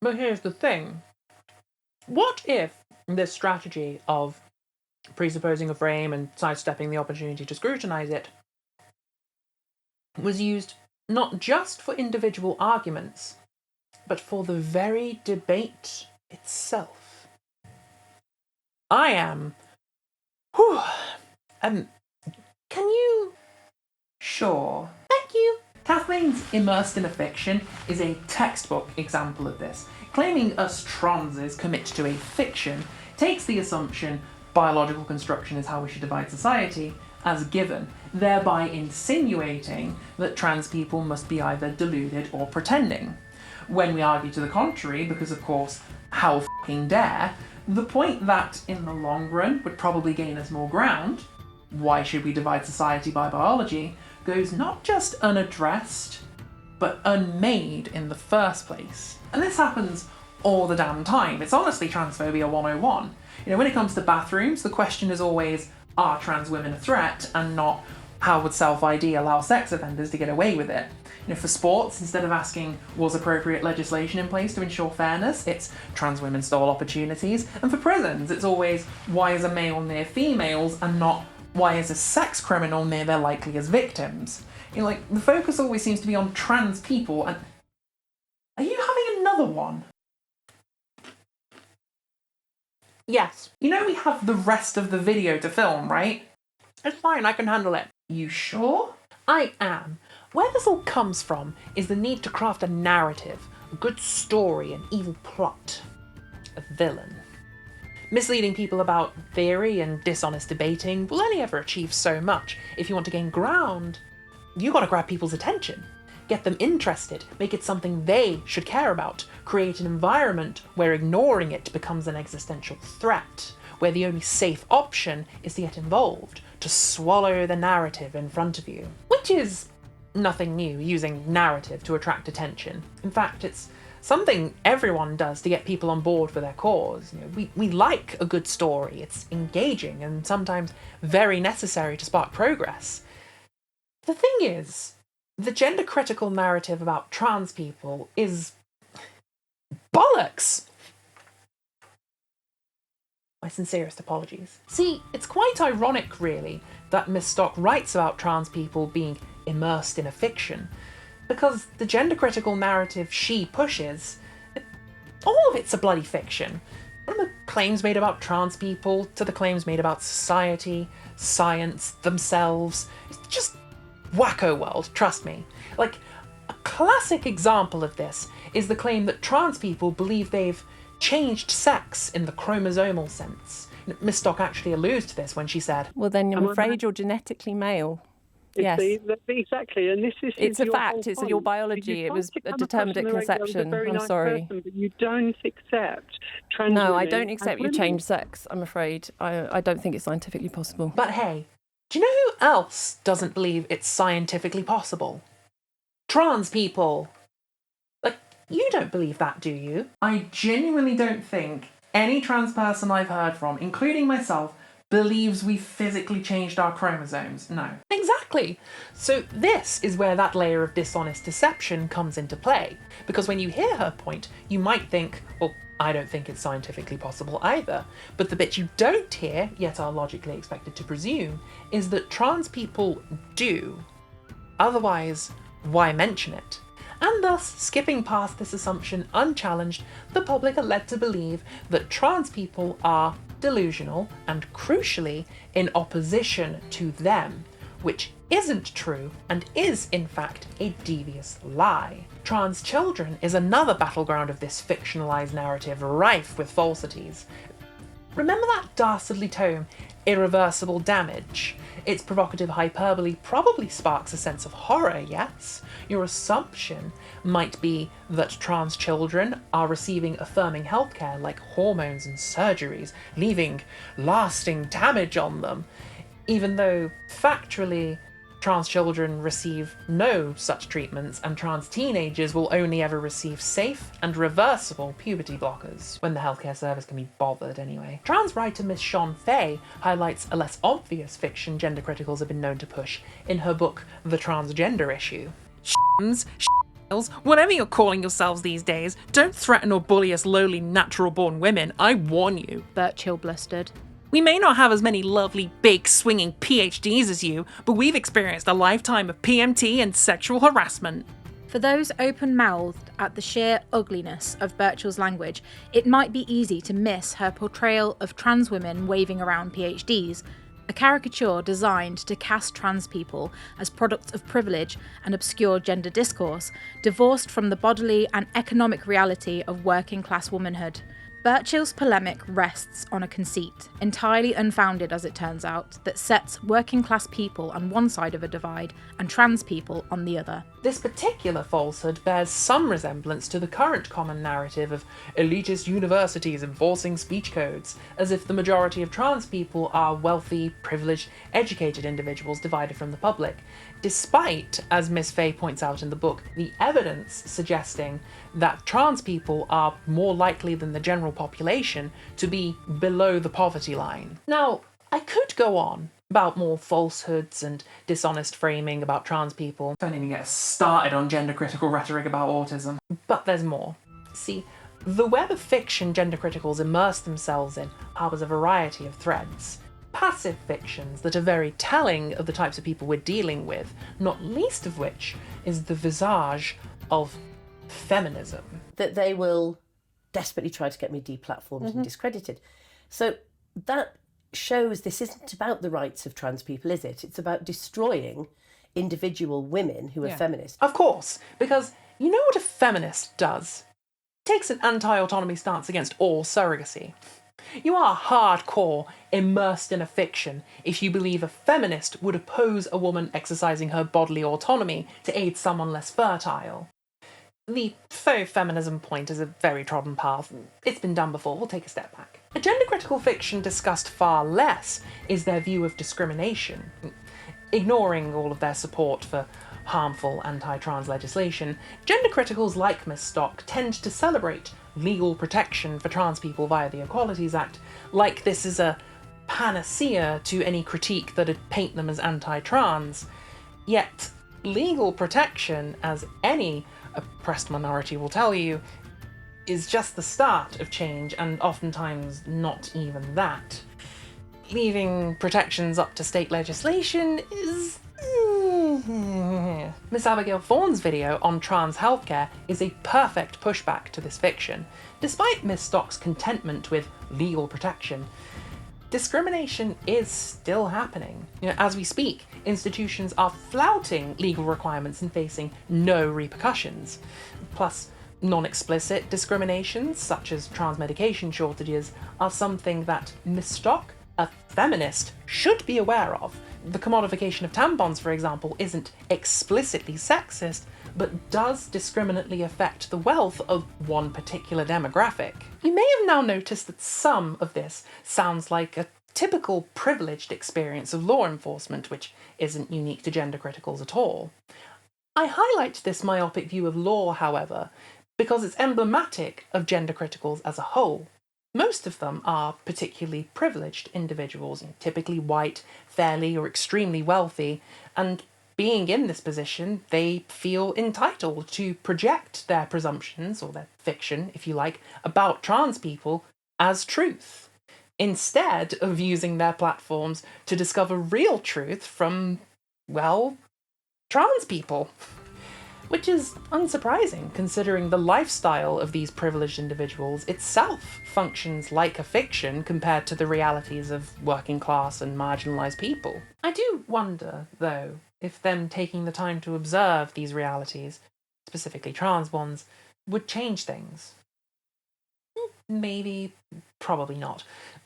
But here's the thing. What if this strategy of presupposing a frame and sidestepping the opportunity to scrutinise it was used not just for individual arguments, but for the very debate itself? I am... can you... Sure. Thank you. Kathleen's Immersed in a Fiction is a textbook example of this. Claiming us transes commit to a fiction takes the assumption biological construction is how we should divide society as given, thereby insinuating that trans people must be either deluded or pretending. When we argue to the contrary, because of course, how fucking dare, the point that in the long run would probably gain us more ground, why should we divide society by biology, goes not just unaddressed, but unmade in the first place. And this happens all the damn time. It's honestly Transphobia 101. You know, when it comes to bathrooms, the question is always, are trans women a threat, and not how would self-ID allow sex offenders to get away with it. You know, for sports, instead of asking was appropriate legislation in place to ensure fairness, it's trans women stole opportunities. And for prisons, it's always why is a male near females and not why is a sex criminal near their likeliest victims. You know, like, the focus always seems to be on trans people, and... Are you having another one? Yes. You know we have the rest of the video to film, right? It's fine, I can handle it. You sure? I am. Where this all comes from is the need to craft a narrative, a good story, an evil plot, a villain. Misleading people about theory and dishonest debating will only ever achieve so much. If you want to gain ground, you gotta grab people's attention. Get them interested, make it something they should care about, create an environment where ignoring it becomes an existential threat, where the only safe option is to get involved, to swallow the narrative in front of you. Which is nothing new, using narrative to attract attention. In fact, it's something everyone does to get people on board for their cause. You know, we like a good story. It's engaging and sometimes very necessary to spark progress. The thing is, the gender-critical narrative about trans people is bollocks. My sincerest apologies. See, it's quite ironic, really, that Miss Stock writes about trans people being immersed in a fiction, because the gender-critical narrative she pushes, all of it's a bloody fiction. From the claims made about trans people to the claims made about society, science, themselves. It's just wacko world, trust me. Like, a classic example of this is the claim that trans people believe they've changed sex in the chromosomal sense. Miss Stock actually alludes to this when she said, well, then I'm afraid you're genetically male. Yes. Exactly, and this is it's a your fact, it's your biology, it was a determined at conception. I'm sorry. Person, but you don't accept trans No, I women don't accept as you women. change sex, I'm afraid. I don't think it's scientifically possible. but hey, do you know who else doesn't believe it's scientifically possible? Trans people. Like, you don't believe that, do you? I genuinely don't think any trans person I've heard from, including myself, believes we physically changed our chromosomes. No. Exactly. So this is where that layer of dishonest deception comes into play. Because when you hear her point, you might think, well, I don't think it's scientifically possible either. But the bit you don't hear, yet are logically expected to presume, is that trans people do. Otherwise, why mention it? And thus, skipping past this assumption unchallenged, the public are led to believe that trans people are delusional and, crucially, in opposition to them, which isn't true and is, in fact, a devious lie. Trans children is another battleground of this fictionalized narrative rife with falsities. Remember that dastardly tome, Irreversible Damage? Its provocative hyperbole probably sparks a sense of horror, yes? Your assumption might be that trans children are receiving affirming healthcare like hormones and surgeries, leaving lasting damage on them, even though, factually, Trans children receive no such treatments, and trans teenagers will only ever receive safe and reversible puberty blockers, when the healthcare service can be bothered anyway. Trans writer Miss Shon Faye highlights a less obvious fiction gender criticals have been known to push in her book The Transgender Issue. Whatever you're calling yourselves these days, don't threaten or bully us lowly natural-born women, I warn you. Birchill blustered. We may not have as many lovely, big, swinging PhDs as you, but we've experienced a lifetime of PMT and sexual harassment. For those open-mouthed at the sheer ugliness of Birchill's language, it might be easy to miss her portrayal of trans women waving around PhDs, a caricature designed to cast trans people as products of privilege and obscure gender discourse, divorced from the bodily and economic reality of working-class womanhood. Birchill's polemic rests on a conceit, entirely unfounded as it turns out, that sets working-class people on one side of a divide and trans people on the other. This particular falsehood bears some resemblance to the current common narrative of elitist universities enforcing speech codes, as if the majority of trans people are wealthy, privileged, educated individuals divided from the public, despite, as Miss Faye points out in the book, the evidence suggesting that trans people are more likely than the general population to be below the poverty line. Now, I could go on about more falsehoods and dishonest framing about trans people. Don't even get us started on gender-critical rhetoric about autism. But there's more. See, the web of fiction gender criticals immerse themselves in harbours a variety of threads. Passive fictions that are very telling of the types of people we're dealing with, not least of which is the visage of feminism. That they will desperately try to get me deplatformed and discredited. So that shows this isn't about the rights of trans people, is it? It's about destroying individual women who are feminists. Of course, because you know what a feminist does? It takes an anti-autonomy stance against all surrogacy. You are hardcore immersed in a fiction if you believe a feminist would oppose a woman exercising her bodily autonomy to aid someone less fertile. The faux feminism point is a very trodden path. It's been done before, we'll take a step back. A gender-critical fiction discussed far less is their view of discrimination. Ignoring all of their support for harmful anti-trans legislation, gender criticals like Miss Stock tend to celebrate legal protection for trans people via the Equalities Act, like this is a panacea to any critique that'd paint them as anti-trans. Yet, legal protection, as any oppressed minority will tell you, is just the start of change, and oftentimes not even that. Leaving protections up to state legislation is... Miss Abigail Thorne's video on trans healthcare is a perfect pushback to this fiction. Despite Miss Stock's contentment with legal protection, discrimination is still happening. As we speak, institutions are flouting legal requirements and facing no repercussions. Plus, non-explicit discriminations, such as trans medication shortages, are something that Miss Stock, a feminist, should be aware of. The commodification of tampons, for example, isn't explicitly sexist, but does discriminately affect the wealth of one particular demographic. You may have now noticed that some of this sounds like a typical privileged experience of law enforcement, which isn't unique to gender criticals at all. I highlight this myopic view of law, however, because it's emblematic of gender criticals as a whole. Most of them are particularly privileged individuals, typically white, fairly or extremely wealthy, and being in this position, they feel entitled to project their presumptions, or their fiction, if you like, about trans people as truth, instead of using their platforms to discover real truth from, well, trans people. Which is unsurprising, considering the lifestyle of these privileged individuals itself functions like a fiction compared to the realities of working class and marginalised people. I do wonder, though, if them taking the time to observe these realities, specifically trans ones, would change things. Maybe, probably not.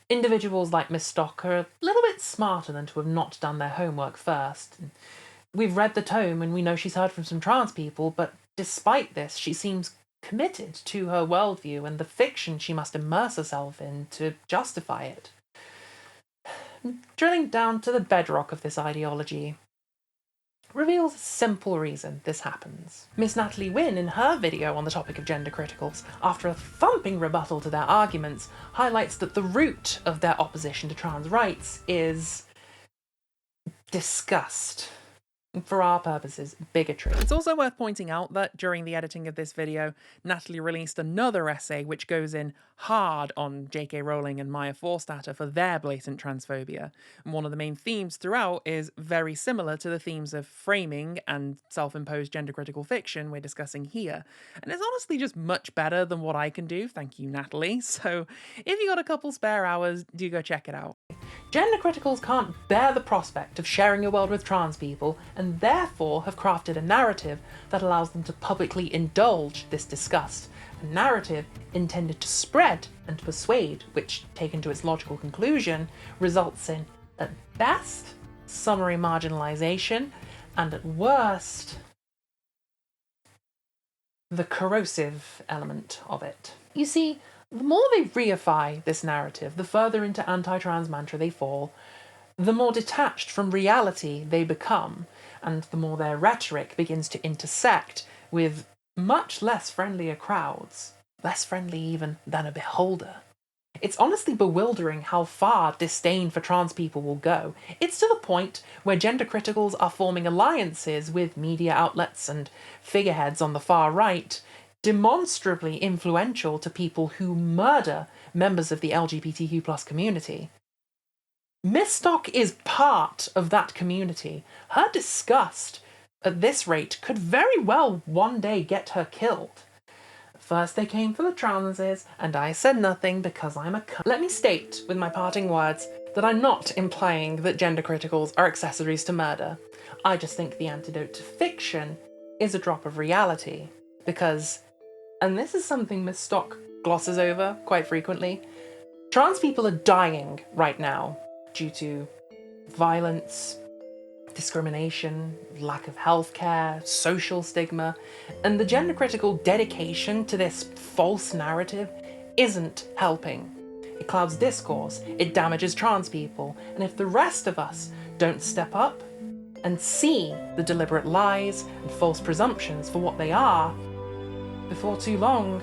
Individuals like Miss Stock are a little bit smarter than to have not done their homework first. We've read the tome and we know she's heard from some trans people, but despite this, she seems committed to her worldview and the fiction she must immerse herself in to justify it. Drilling down to the bedrock of this ideology, reveals a simple reason this happens. Miss Natalie Wynn, in her video on the topic of gender criticals, after a thumping rebuttal to their arguments, highlights that the root of their opposition to trans rights is disgust. For our purposes, bigotry. It's also worth pointing out that during the editing of this video, Natalie released another essay which goes in hard on J.K. Rowling and Maya Forstater for their blatant transphobia. And one of the main themes throughout is very similar to the themes of framing and self-imposed gender-critical fiction we're discussing here. And it's honestly just much better than what I can do, thank you, Natalie. So if you got a couple spare hours, do go check it out. Gender criticals can't bear the prospect of sharing a world with trans people, and therefore have crafted a narrative that allows them to publicly indulge this disgust. A narrative intended to spread and persuade, which, taken to its logical conclusion, results in, at best, summary marginalization, and at worst, the corrosive element of it. You see, the more they reify this narrative, the further into anti-trans mantra they fall, the more detached from reality they become, and the more their rhetoric begins to intersect with much less friendlier crowds, less friendly even than a beholder. It's honestly bewildering how far disdain for trans people will go. It's to the point where gender criticals are forming alliances with media outlets and figureheads on the far right, demonstrably influential to people who murder members of the LGBTQ+ community. Miss Stock is part of that community. Her disgust, at this rate, could very well one day get her killed. First they came for the transes, and I said nothing because I'm a cunt. Let me state, with my parting words, that I'm not implying that gender criticals are accessories to murder. I just think the antidote to fiction is a drop of reality. Because, and this is something Miss Stock glosses over quite frequently, trans people are dying right now due to violence, discrimination, lack of healthcare, social stigma, and the gender critical dedication to this false narrative isn't helping. It clouds discourse, it damages trans people, and if the rest of us don't step up and see the deliberate lies and false presumptions for what they are, before too long,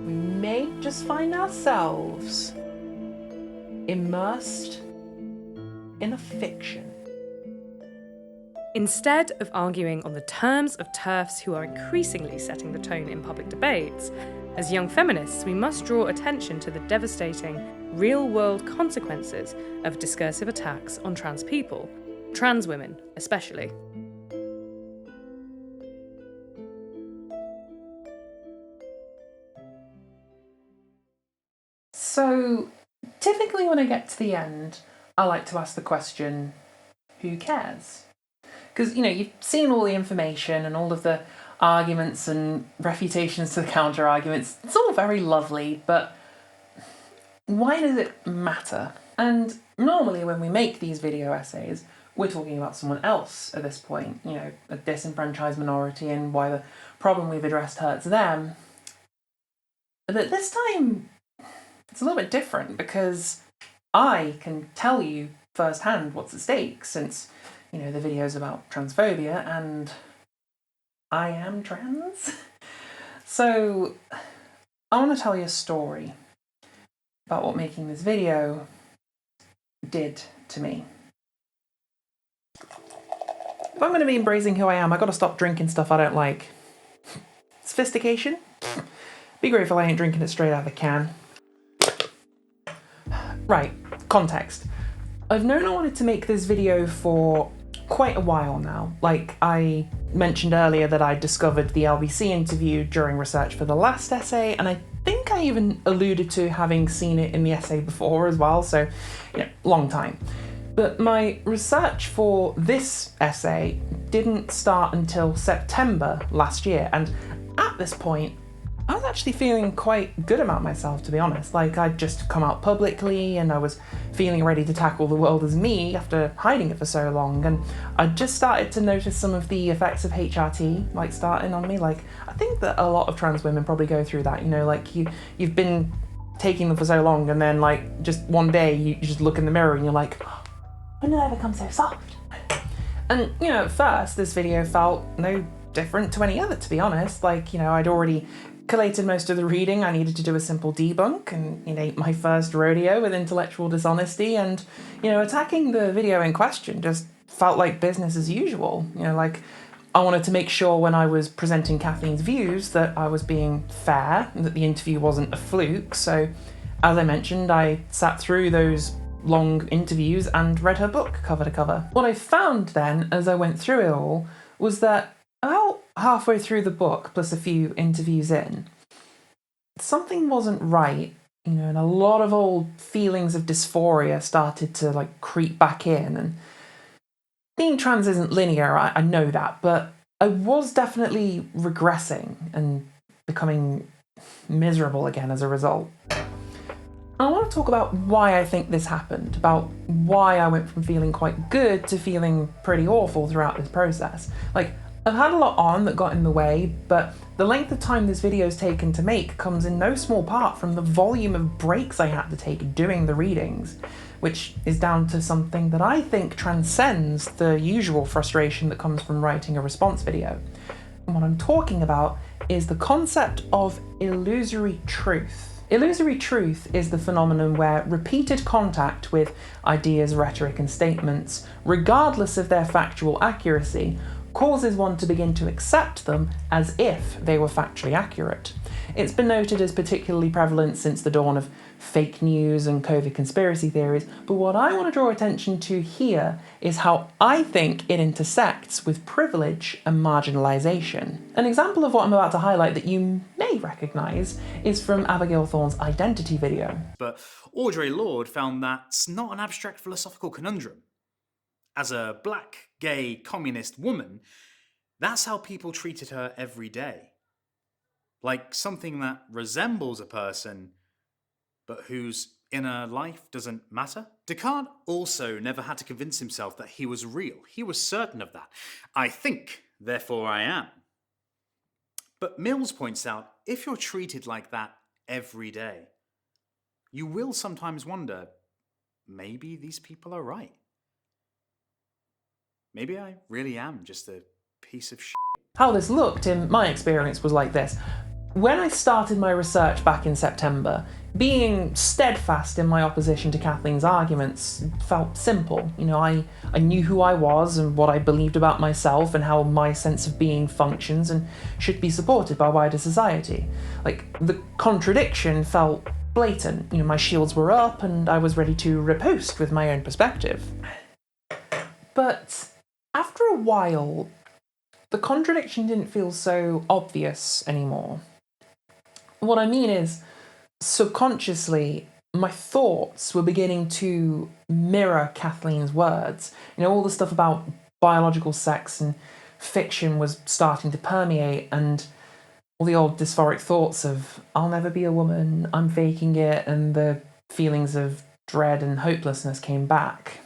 we may just find ourselves immersed in a fiction. Instead of arguing on the terms of TERFs who are increasingly setting the tone in public debates, as young feminists we must draw attention to the devastating, real-world consequences of discursive attacks on trans people, trans women especially. So, typically when I get to the end, I like to ask the question, who cares? Because, you know, you've seen all the information and all of the arguments and refutations to the counter-arguments. It's all very lovely, but why does it matter? And normally when we make these video essays, we're talking about someone else at this point, you know, a disenfranchised minority and why the problem we've addressed hurts them. But this time, it's a little bit different because I can tell you firsthand what's at stake since, you know, the video's about transphobia and I am trans. So I want to tell you a story about what making this video did to me. If I'm going to be embracing who I am, I've got to stop drinking stuff I don't like. Sophistication? Be grateful I ain't drinking it straight out of the can. Right, context. I've known I wanted to make this video for quite a while now. Like, I mentioned earlier that I discovered the LBC interview during research for the last essay, and I think I even alluded to having seen it in the essay before as well, so, you know, long time. But my research for this essay didn't start until September last year, and at this point, I was actually feeling quite good about myself, to be honest. Like, I'd just come out publicly and I was feeling ready to tackle the world as me after hiding it for so long. And I just started to notice some of the effects of HRT, like, starting on me. Like, I think that a lot of trans women probably go through that, you know, like, you've been taking them for so long and then, like, just one day you just look in the mirror and you're like, when did I become so soft? And, at first, this video felt no different to any other, to be honest. Like, I'd already collated most of the reading I needed to do a simple debunk, and, my first rodeo with intellectual dishonesty, and, attacking the video in question just felt like business as usual. Like, I wanted to make sure when I was presenting Kathleen's views that I was being fair and that the interview wasn't a fluke. So, as I mentioned, I sat through those long interviews and read her book cover to cover. What I found then, as I went through it all, was that about halfway through the book, plus a few interviews in, something wasn't right, and a lot of old feelings of dysphoria started to, creep back in. And being trans isn't linear, I know that, but I was definitely regressing and becoming miserable again as a result. I want to talk about why I think this happened, about why I went from feeling quite good to feeling pretty awful throughout this process. I've had a lot on that got in the way, but the length of time this video's taken to make comes in no small part from the volume of breaks I had to take doing the readings, which is down to something that I think transcends the usual frustration that comes from writing a response video. And what I'm talking about is the concept of illusory truth. Illusory truth is the phenomenon where repeated contact with ideas, rhetoric, and statements, regardless of their factual accuracy, causes one to begin to accept them as if they were factually accurate. It's been noted as particularly prevalent since the dawn of fake news and COVID conspiracy theories, but what I want to draw attention to here is how I think it intersects with privilege and marginalisation. An example of what I'm about to highlight that you may recognise is from Abigail Thorne's Identity video. But Audre Lorde found that's not an abstract philosophical conundrum. As a black, gay, communist woman, that's how people treated her every day. Like something that resembles a person, but whose inner life doesn't matter. Descartes also never had to convince himself that he was real. He was certain of that. I think, therefore I am. But Mills points out, if you're treated like that every day, you will sometimes wonder, maybe these people are right. Maybe I really am just a piece of shit. How this looked in my experience was like this. When I started my research back in September, being steadfast in my opposition to Kathleen's arguments felt simple. I knew who I was and what I believed about myself and how my sense of being functions and should be supported by wider society. The contradiction felt blatant. My shields were up and I was ready to riposte with my own perspective. But after a while, the contradiction didn't feel so obvious anymore. What I mean is, subconsciously, my thoughts were beginning to mirror Kathleen's words. All the stuff about biological sex and fiction was starting to permeate, and all the old dysphoric thoughts of, I'll never be a woman, I'm faking it, and the feelings of dread and hopelessness came back.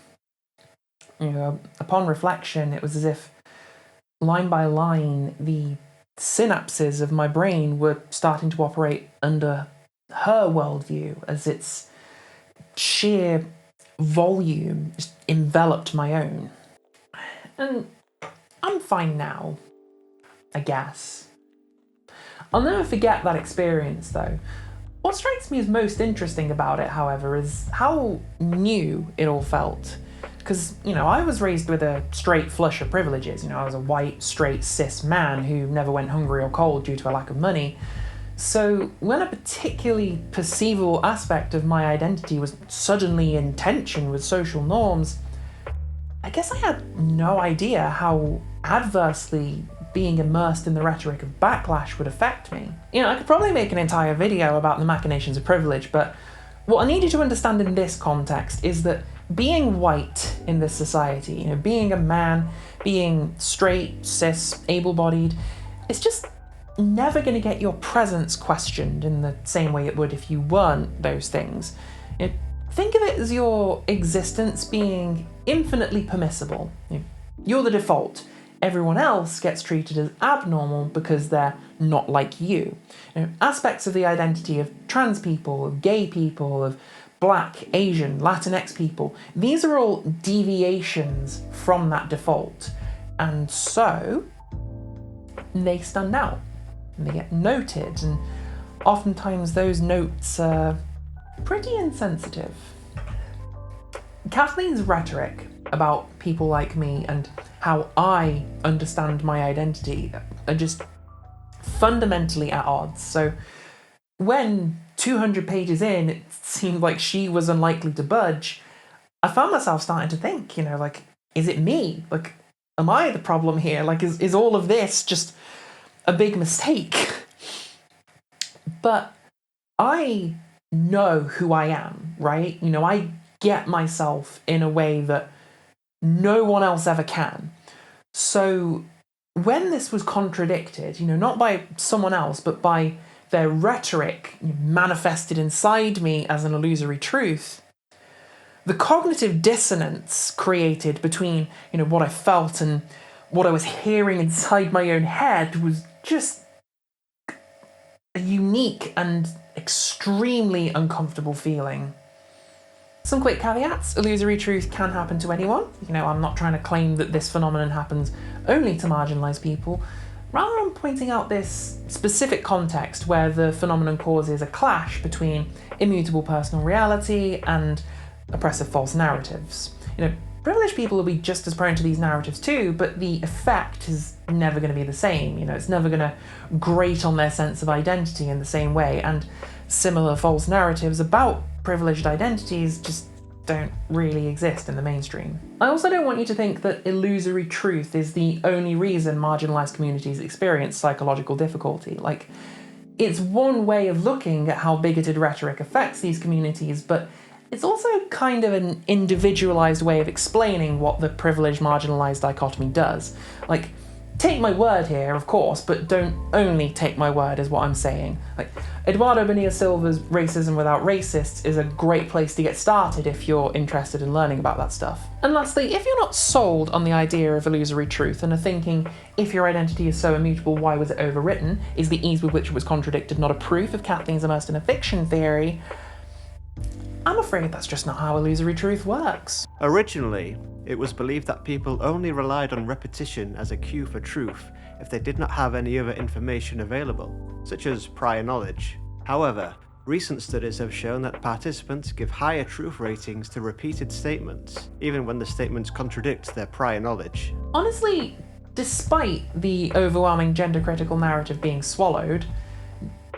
Upon reflection, it was as if, line by line, the synapses of my brain were starting to operate under her worldview as its sheer volume just enveloped my own. And I'm fine now, I guess. I'll never forget that experience, though. What strikes me as most interesting about it, however, is how new it all felt. Because, I was raised with a straight flush of privileges. I was a white, straight, cis man who never went hungry or cold due to a lack of money. So when a particularly perceivable aspect of my identity was suddenly in tension with social norms, I guess I had no idea how adversely being immersed in the rhetoric of backlash would affect me. I could probably make an entire video about the machinations of privilege, but what I need you to understand in this context is that being white in this society, being a man, being straight, cis, able-bodied, it's just never going to get your presence questioned in the same way it would if you weren't those things. Think of it as your existence being infinitely permissible. You're the default. Everyone else gets treated as abnormal because they're not like you. Aspects of the identity of trans people, of gay people, of Black, Asian, Latinx people. These are all deviations from that default. And so they stand out and they get noted, and oftentimes those notes are pretty insensitive. Kathleen's rhetoric about people like me and how I understand my identity are just fundamentally at odds. So when 200 pages in, it seemed like she was unlikely to budge, I found myself starting to think, like, is it me? Like, am I the problem here? Like, is all of this just a big mistake? But I know who I am, right? I get myself in a way that no one else ever can. So when this was contradicted, not by someone else, but by their rhetoric manifested inside me as an illusory truth, the cognitive dissonance created between, what I felt and what I was hearing inside my own head was just a unique and extremely uncomfortable feeling. Some quick caveats. Illusory truth can happen to anyone. I'm not trying to claim that this phenomenon happens only to marginalised people. Rather, I'm pointing out this specific context where the phenomenon causes a clash between immutable personal reality and oppressive false narratives. Privileged people will be just as prone to these narratives too, but the effect is never going to be the same. It's never going to grate on their sense of identity in the same way, and similar false narratives about privileged identities just don't really exist in the mainstream. I also don't want you to think that illusory truth is the only reason marginalised communities experience psychological difficulty. Like, it's one way of looking at how bigoted rhetoric affects these communities, but it's also kind of an individualised way of explaining what the privileged marginalised dichotomy does. Like, take my word here, of course, but don't only take my word is what I'm saying. Like, Eduardo Bonilla-Silva's Racism Without Racists is a great place to get started if you're interested in learning about that stuff. And lastly, if you're not sold on the idea of illusory truth and are thinking, if your identity is so immutable, why was it overwritten? Is the ease with which it was contradicted not a proof of Kathleen's immersed in a fiction theory? I'm afraid that's just not how illusory truth works. Originally, it was believed that people only relied on repetition as a cue for truth if they did not have any other information available, such as prior knowledge. However, recent studies have shown that participants give higher truth ratings to repeated statements, even when the statements contradict their prior knowledge. Honestly, despite the overwhelming gender-critical narrative being swallowed,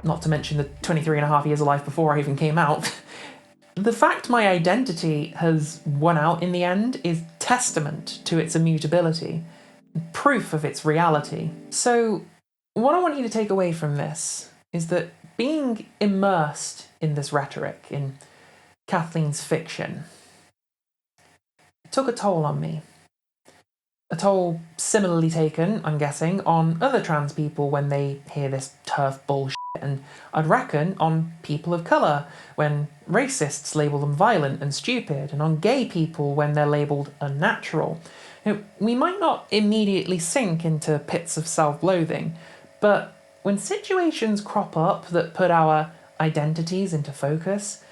not to mention the 23 and a half years of life before I even came out, the fact my identity has won out in the end is testament to its immutability, proof of its reality. So, what I want you to take away from this is that being immersed in this rhetoric, in Kathleen's fiction, took a toll on me. A toll similarly taken, I'm guessing, on other trans people when they hear this turf bullshit, and I'd reckon on people of colour when racists label them violent and stupid, and on gay people when they're labelled unnatural. We might not immediately sink into pits of self-loathing, but when situations crop up that put our identities into focus,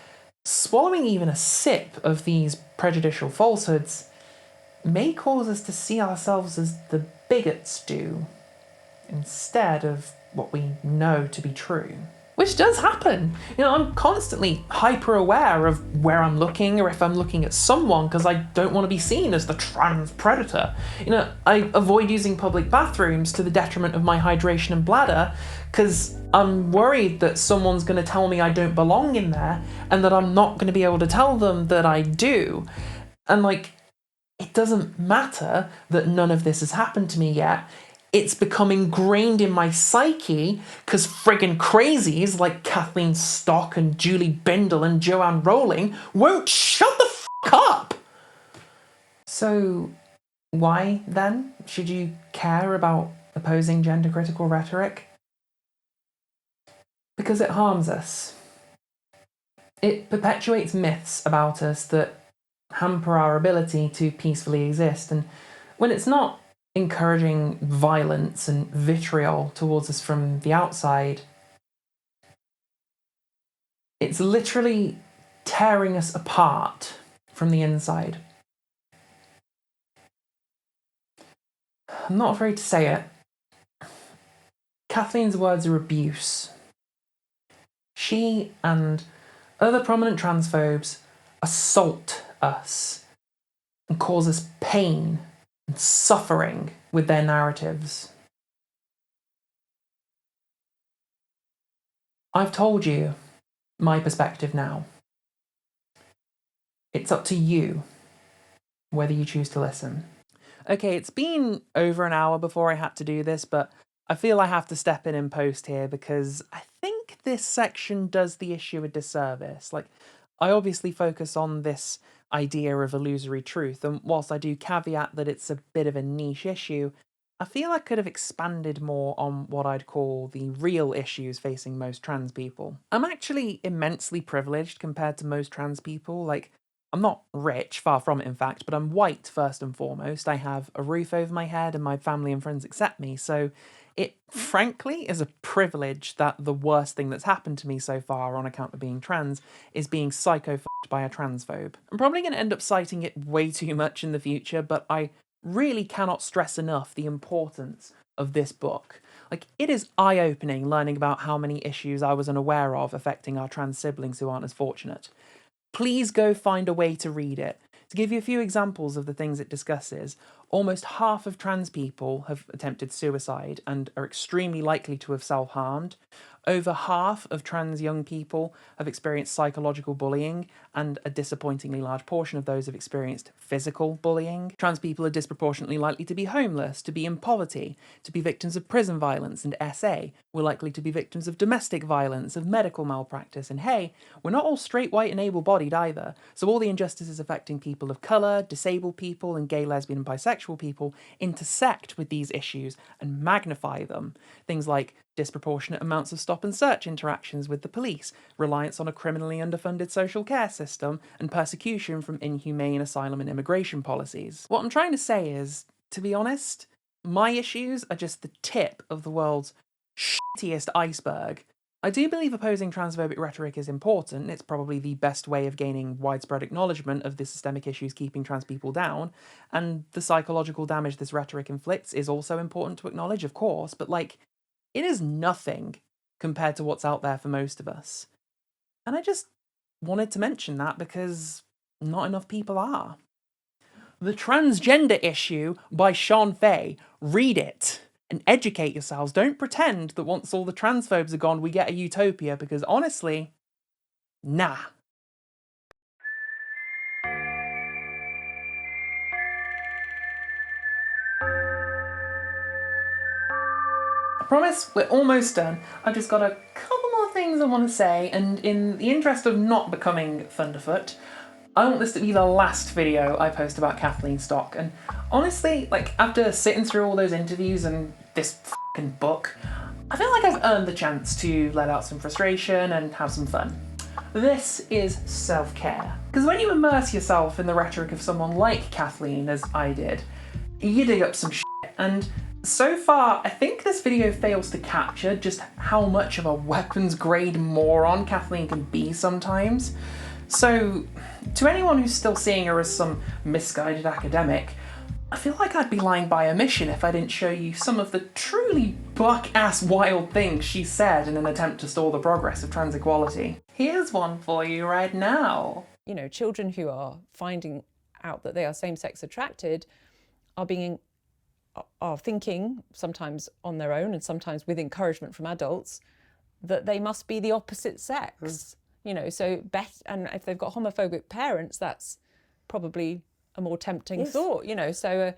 swallowing even a sip of these prejudicial falsehoods may cause us to see ourselves as the bigots do, instead of what we know to be true. Which does happen. I'm constantly hyper aware of where I'm looking or if I'm looking at someone because I don't want to be seen as the trans predator. I avoid using public bathrooms to the detriment of my hydration and bladder because I'm worried that someone's going to tell me I don't belong in there and that I'm not going to be able to tell them that I do. And it doesn't matter that none of this has happened to me yet. It's become ingrained in my psyche because friggin' crazies like Kathleen Stock and Julie Bindel and Joanne Rowling won't shut the f*** up. So why, then, should you care about opposing gender-critical rhetoric? Because it harms us. It perpetuates myths about us that hamper our ability to peacefully exist, and when it's not encouraging violence and vitriol towards us from the outside, it's literally tearing us apart from the inside. I'm not afraid to say it. Kathleen's words are abuse. She and other prominent transphobes assault us and cause us pain and suffering with their narratives. I've told you my perspective now. It's up to you whether you choose to listen. Okay, it's been over an hour before I had to do this, but I feel I have to step in and post here because I think this section does the issue a disservice. Like, I obviously focus on this idea of illusory truth, and whilst I do caveat that it's a bit of a niche issue, I feel I could have expanded more on what I'd call the real issues facing most trans people. I'm actually immensely privileged compared to most trans people. Like, I'm not rich, far from it in fact, but I'm white first and foremost. I have a roof over my head and my family and friends accept me, so it frankly is a privilege that the worst thing that's happened to me so far on account of being trans is being psycho-fucked by a transphobe. I'm probably going to end up citing it way too much in the future, but I really cannot stress enough the importance of this book. Like, it is eye-opening learning about how many issues I was unaware of affecting our trans siblings who aren't as fortunate. Please go find a way to read it. To give you a few examples of the things it discusses, almost half of trans people have attempted suicide and are extremely likely to have self-harmed. Over half of trans young people have experienced psychological bullying, and a disappointingly large portion of those have experienced physical bullying. Trans people are disproportionately likely to be homeless, to be in poverty, to be victims of prison violence and SA. We're likely to be victims of domestic violence, of medical malpractice, and hey, we're not all straight, white and able-bodied either, so all the injustices affecting people of colour, disabled people, and gay, lesbian and bisexual people intersect with these issues and magnify them. Things like disproportionate amounts of stop and search interactions with the police, reliance on a criminally underfunded social care system, and persecution from inhumane asylum and immigration policies. What I'm trying to say is, to be honest, my issues are just the tip of the world's shittiest iceberg. I do believe opposing transphobic rhetoric is important. It's probably the best way of gaining widespread acknowledgement of the systemic issues keeping trans people down, and the psychological damage this rhetoric inflicts is also important to acknowledge, of course, but like, it is nothing compared to what's out there for most of us. And I just wanted to mention that because not enough people are. The Transgender Issue by Shon Faye. Read it and educate yourselves. Don't pretend that once all the transphobes are gone, we get a utopia, because honestly, nah. I promise we're almost done. I've just got a couple more things I want to say, and in the interest of not becoming Thunderfoot, I want this to be the last video I post about Kathleen Stock. And honestly, like, after sitting through all those interviews and this f***ing book, I feel like I've earned the chance to let out some frustration and have some fun. This is self-care. Because when you immerse yourself in the rhetoric of someone like Kathleen, as I did, you dig up some shit. And so far, I think this video fails to capture just how much of a weapons-grade moron Kathleen can be sometimes. So, to anyone who's still seeing her as some misguided academic, I feel like I'd be lying by omission if I didn't show you some of the truly buck-ass wild things she said in an attempt to stall the progress of trans equality. Here's one for you right now. You know, children who are finding out that they are same-sex attracted are thinking, sometimes on their own and sometimes with encouragement from adults, that they must be the opposite sex. You know, so and if they've got homophobic parents, that's probably a more tempting thought, you know. So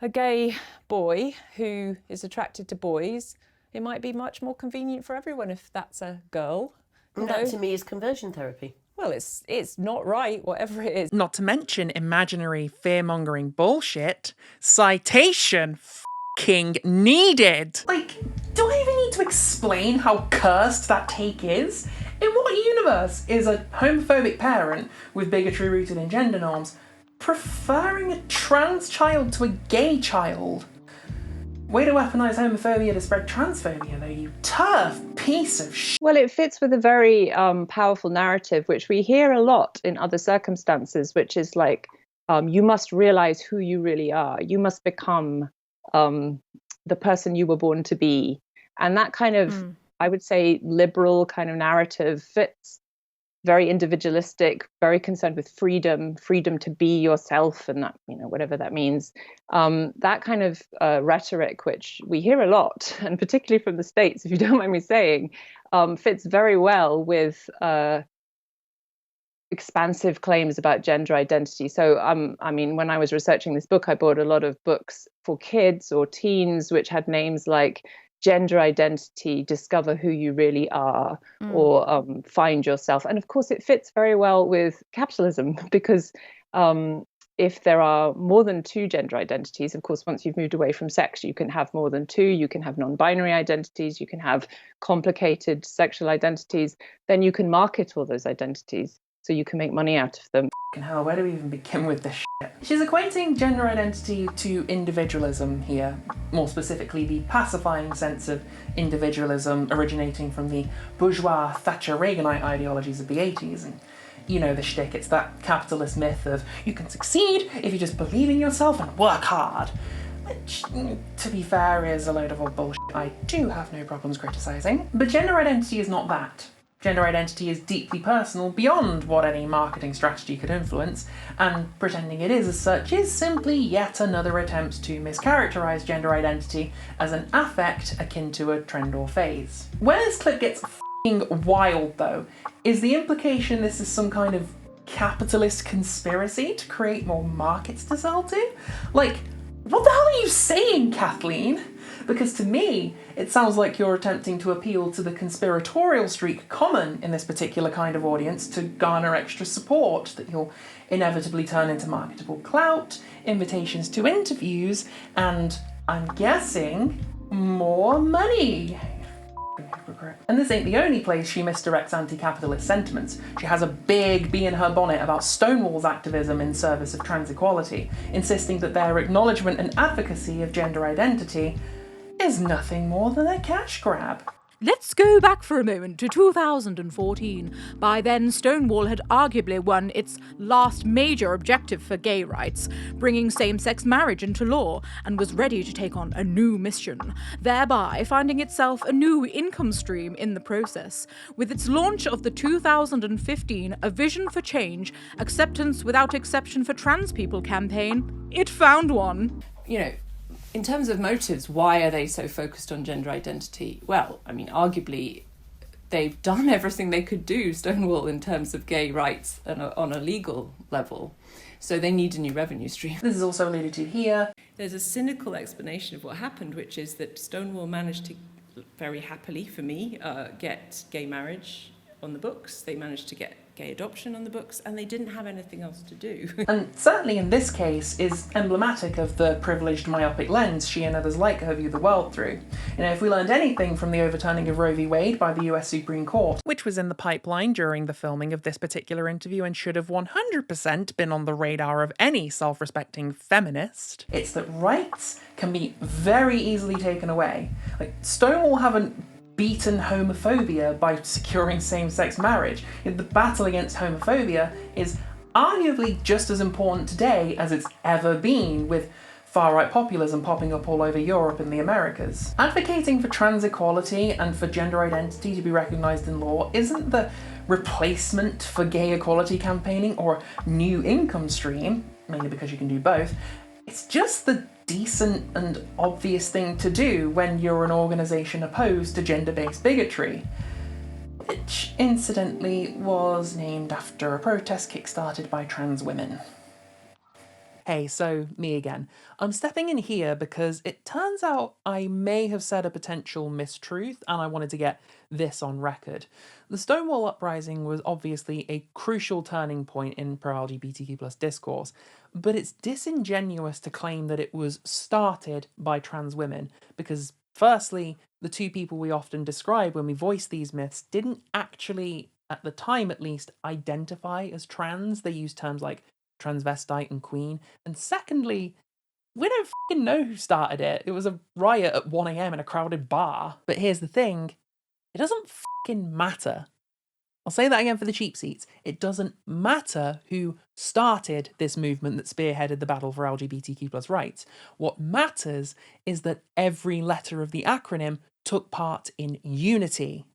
a gay boy who is attracted to boys, it might be much more convenient for everyone if that's a girl. And that to me is conversion therapy. Well, it's not right, whatever it is. Not to mention imaginary fear-mongering bullshit. Citation f***ing needed. Like, do I even need to explain how cursed that take is? In what universe is a homophobic parent with bigotry rooted in gender norms preferring a trans child to a gay child? Way to weaponise homophobia to spread transphobia, though, you turf piece of shit. Well, it fits with a very powerful narrative, which we hear a lot in other circumstances, which is like, you must realize who you really are. You must become the person you were born to be. And that kind of, I would say, liberal kind of narrative fits. Very individualistic, very concerned with freedom to be yourself, and that, whatever that means. That kind of rhetoric, which we hear a lot, and particularly from the States, if you don't mind me saying, fits very well with expansive claims about gender identity. So, when I was researching this book, I bought a lot of books for kids or teens, which had names like Gender Identity, Discover Who You Really Are, or Find Yourself. And of course, it fits very well with capitalism, because if there are more than two gender identities, of course, once you've moved away from sex, you can have more than two. You can have non-binary identities, you can have complicated sexual identities, then you can market all those identities so you can make money out of them. Hell, where do we even begin with this shit? She's equating gender identity to individualism here, more specifically the pacifying sense of individualism originating from the bourgeois Thatcher Reaganite ideologies of the 80s. And you know the shtick, it's that capitalist myth of you can succeed if you just believe in yourself and work hard. Which, to be fair, is a load of old bullshit I do have no problems criticising. But gender identity is not that. Gender identity is deeply personal, beyond what any marketing strategy could influence, and pretending it is as such is simply yet another attempt to mischaracterise gender identity as an affect akin to a trend or phase. Where this clip gets f***ing wild, though, is the implication this is some kind of capitalist conspiracy to create more markets to sell to. Like, what the hell are you saying, Kathleen? Because to me, it sounds like you're attempting to appeal to the conspiratorial streak common in this particular kind of audience to garner extra support that you'll inevitably turn into marketable clout, invitations to interviews, and, I'm guessing, more money. And this ain't the only place she misdirects anti-capitalist sentiments. She has a big bee in her bonnet about Stonewall's activism in service of trans equality, insisting that their acknowledgement and advocacy of gender identity is nothing more than a cash grab. Let's go back for a moment to 2014. By then, Stonewall had arguably won its last major objective for gay rights, bringing same-sex marriage into law, and was ready to take on a new mission, thereby finding itself a new income stream in the process. With its launch of the 2015 A Vision for Change, Acceptance Without Exception for Trans People campaign, it found one. In terms of motives, why are they so focused on gender identity? Well, arguably, they've done everything they could do, Stonewall, in terms of gay rights on a legal level. So they need a new revenue stream. This is also alluded to here. There's a cynical explanation of what happened, which is that Stonewall managed to, very happily for me, get gay marriage on the books. They managed to get gay adoption on the books, and they didn't have anything else to do. And certainly in this case is emblematic of the privileged myopic lens she and others like her view the world through. If we learned anything from the overturning of Roe v. Wade by the US Supreme Court, which was in the pipeline during the filming of this particular interview and should have 100% been on the radar of any self-respecting feminist, it's that rights can be very easily taken away. Stonewall haven't beaten homophobia by securing same-sex marriage. The battle against homophobia is arguably just as important today as it's ever been, with far-right populism popping up all over Europe and the Americas. Advocating for trans equality and for gender identity to be recognised in law isn't the replacement for gay equality campaigning or new income stream, mainly because you can do both. It's just the decent and obvious thing to do when you're an organisation opposed to gender-based bigotry, which incidentally was named after a protest kick-started by trans women. Hey, so me again. I'm stepping in here because it turns out I may have said a potential mistruth, and I wanted to get this on record. The Stonewall Uprising was obviously a crucial turning point in pro-LGBTQ+ discourse, but it's disingenuous to claim that it was started by trans women, because firstly, the two people we often describe when we voice these myths didn't actually, at the time at least, identify as trans. They used terms like transvestite and queen. And secondly, We don't fucking know who started it. It was a riot at 1 a.m. in a crowded bar. But here's the thing. It doesn't fucking matter. I'll say that again for the cheap seats. It doesn't matter who started this movement that spearheaded the battle for LGBTQ plus rights. What matters is that every letter of the acronym took part in unity.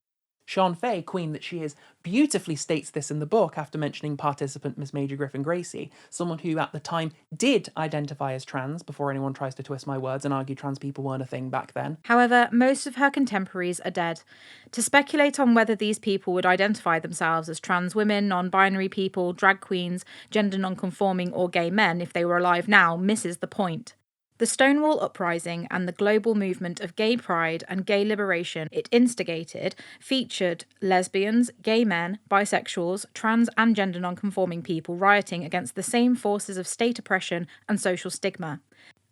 Shon, Faye, queen that she is, beautifully states this in the book after mentioning participant Miss Major Griffin Gracie, someone who at the time did identify as trans, before anyone tries to twist my words and argue trans people weren't a thing back then. However, most of her contemporaries are dead. To speculate on whether these people would identify themselves as trans women, non-binary people, drag queens, gender non-conforming or gay men if they were alive now misses the point. The Stonewall Uprising and the global movement of gay pride and gay liberation it instigated featured lesbians, gay men, bisexuals, trans and gender non-conforming people rioting against the same forces of state oppression and social stigma.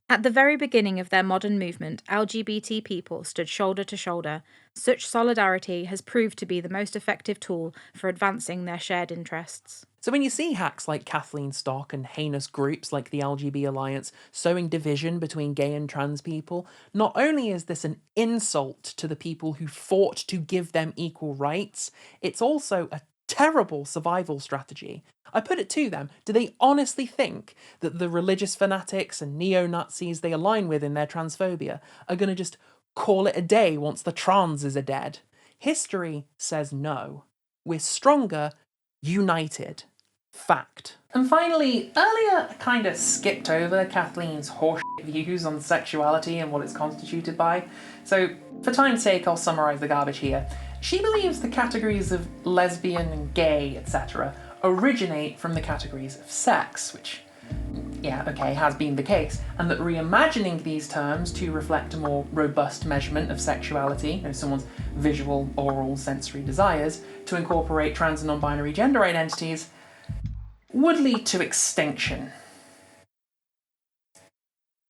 At the very beginning of their modern movement, LGBT people stood shoulder to shoulder. Such solidarity has proved to be the most effective tool for advancing their shared interests. So when you see hacks like Kathleen Stock and heinous groups like the LGB Alliance sowing division between gay and trans people, not only is this an insult to the people who fought to give them equal rights, it's also a terrible survival strategy. I put it to them, do they honestly think that the religious fanatics and neo-Nazis they align with in their transphobia are going to just call it a day once the transes are dead? History says no. We're stronger, united. Fact. And finally, earlier I kind of skipped over Kathleen's horseshit views on sexuality and what it's constituted by, so for time's sake I'll summarise the garbage here. She believes the categories of lesbian and gay, etc. originate from the categories of sex, which, yeah, okay, has been the case, and that reimagining these terms to reflect a more robust measurement of sexuality, you know, someone's visual, oral, sensory desires, to incorporate trans and non-binary gender identities, would lead to extinction.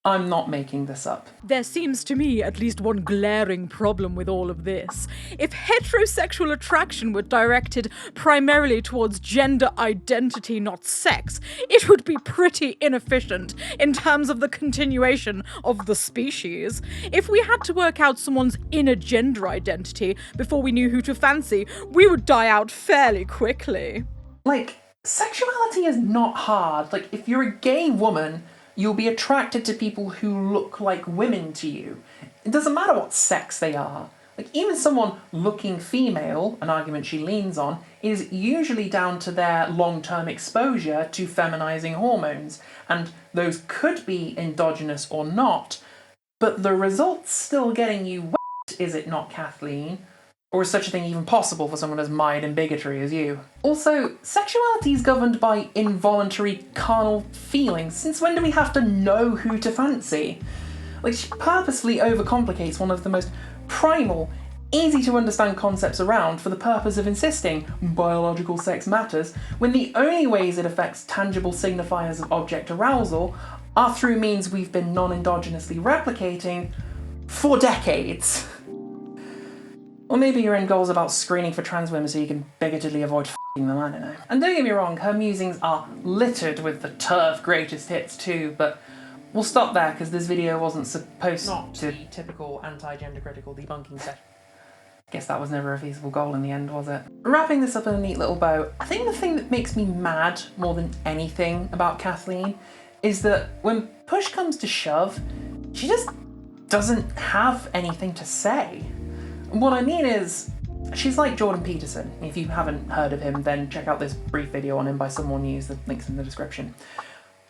I'm not making this up. There seems to me at least one glaring problem with all of this. If heterosexual attraction were directed primarily towards gender identity, not sex, it would be pretty inefficient in terms of the continuation of the species. If we had to work out someone's inner gender identity before we knew who to fancy, we would die out fairly quickly. Like, sexuality is not hard. Like, if you're a gay woman, you'll be attracted to people who look like women to you. It doesn't matter what sex they are. Like, even someone looking female, an argument she leans on, is usually down to their long-term exposure to feminizing hormones, and those could be endogenous or not, but the result's still getting you wet, is it not, Kathleen? Or is such a thing even possible for someone as mired in bigotry as you? Also, sexuality is governed by involuntary carnal feelings. Since when do we have to know who to fancy? Like, she purposely overcomplicates one of the most primal, easy to understand concepts around for the purpose of insisting biological sex matters, when the only ways it affects tangible signifiers of object arousal are through means we've been non-endogenously replicating for decades. Or maybe your end goal's about screening for trans women so you can bigotedly avoid f***ing them, I don't know. And don't get me wrong, her musings are littered with the turf greatest hits too, but we'll stop there because this video wasn't supposed to be typical anti-gender critical debunking session. Guess that was never a feasible goal in the end, was it? Wrapping this up in a neat little bow, I think the thing that makes me mad more than anything about Kathleen is that when push comes to shove, she just doesn't have anything to say. What I mean is, she's like Jordan Peterson. If you haven't heard of him, then check out this brief video on him by Someone News, the link's in the description.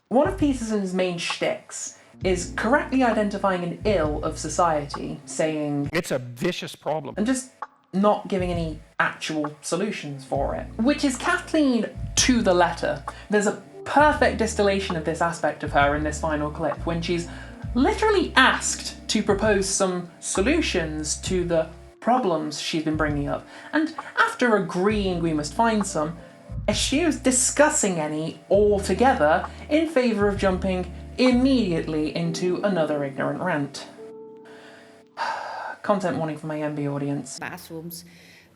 One of Peterson's main shticks is correctly identifying an ill of society, saying, "It's a vicious problem," and just not giving any actual solutions for it. Which is Kathleen to the letter. There's a perfect distillation of this aspect of her in this final clip, when she's literally asked to propose some solutions to the problems she's been bringing up, and after agreeing we must find some, eschews discussing any altogether in favour of jumping immediately into another ignorant rant. Content warning for my MB audience. Bathrooms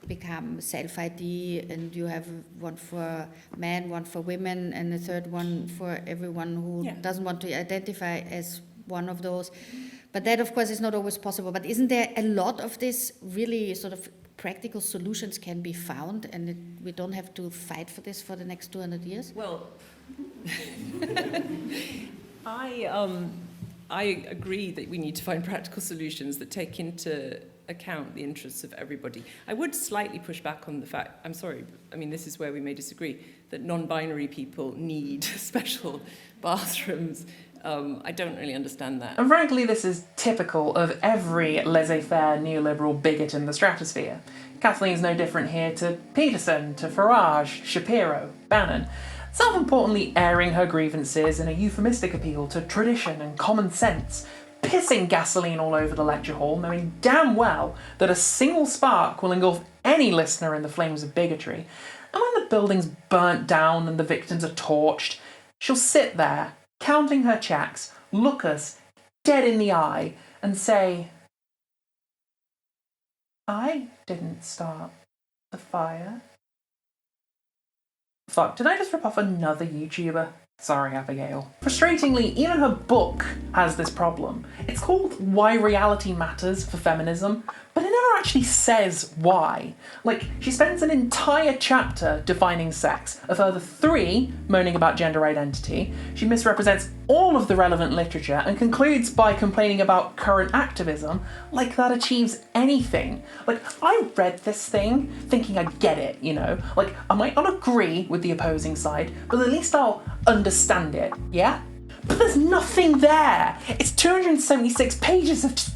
become self-ID, and you have one for men, one for women, and a third one for everyone who doesn't want to identify as one of those. But that, of course, is not always possible. But isn't there a lot of this really sort of practical solutions can be found, and we don't have to fight for this for the next 200 years? Well, I agree that we need to find practical solutions that take into account the interests of everybody. I would slightly push back on the fact, I'm sorry, I mean, this is where we may disagree, that non-binary people need special bathrooms. I don't really understand that. And frankly, this is typical of every laissez-faire neoliberal bigot in the stratosphere. Kathleen's no different here to Peterson, to Farage, Shapiro, Bannon. Self-importantly airing her grievances in a euphemistic appeal to tradition and common sense, pissing gasoline all over the lecture hall, knowing damn well that a single spark will engulf any listener in the flames of bigotry. And when the building's burnt down and the victims are torched, she'll sit there, counting her checks, look us dead in the eye, and say, I didn't start the fire. Fuck, did I just rip off another YouTuber? Sorry, Abigail. Frustratingly, even her book has this problem. It's called Why Reality Matters for Feminism, but it never actually says why. Like, she spends an entire chapter defining sex, a further 3 moaning about gender identity, she misrepresents all of the relevant literature, and concludes by complaining about current activism, like that achieves anything. Like, I read this thing thinking I get it, you know? Like, I might not agree with the opposing side, but at least I'll understand it, yeah? But there's nothing there! It's 276 pages of just...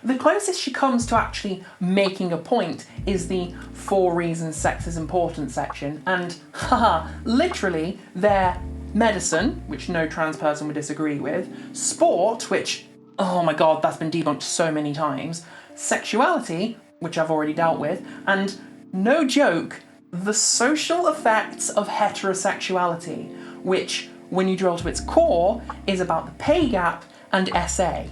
The closest she comes to actually making a point is the 4 reasons sex is important section, and haha, literally they're medicine, which no trans person would disagree with, sport, which, oh my god, that's been debunked so many times, sexuality, which I've already dealt with, and, no joke, the social effects of heterosexuality, which, when you drill to its core, is about the pay gap and SA.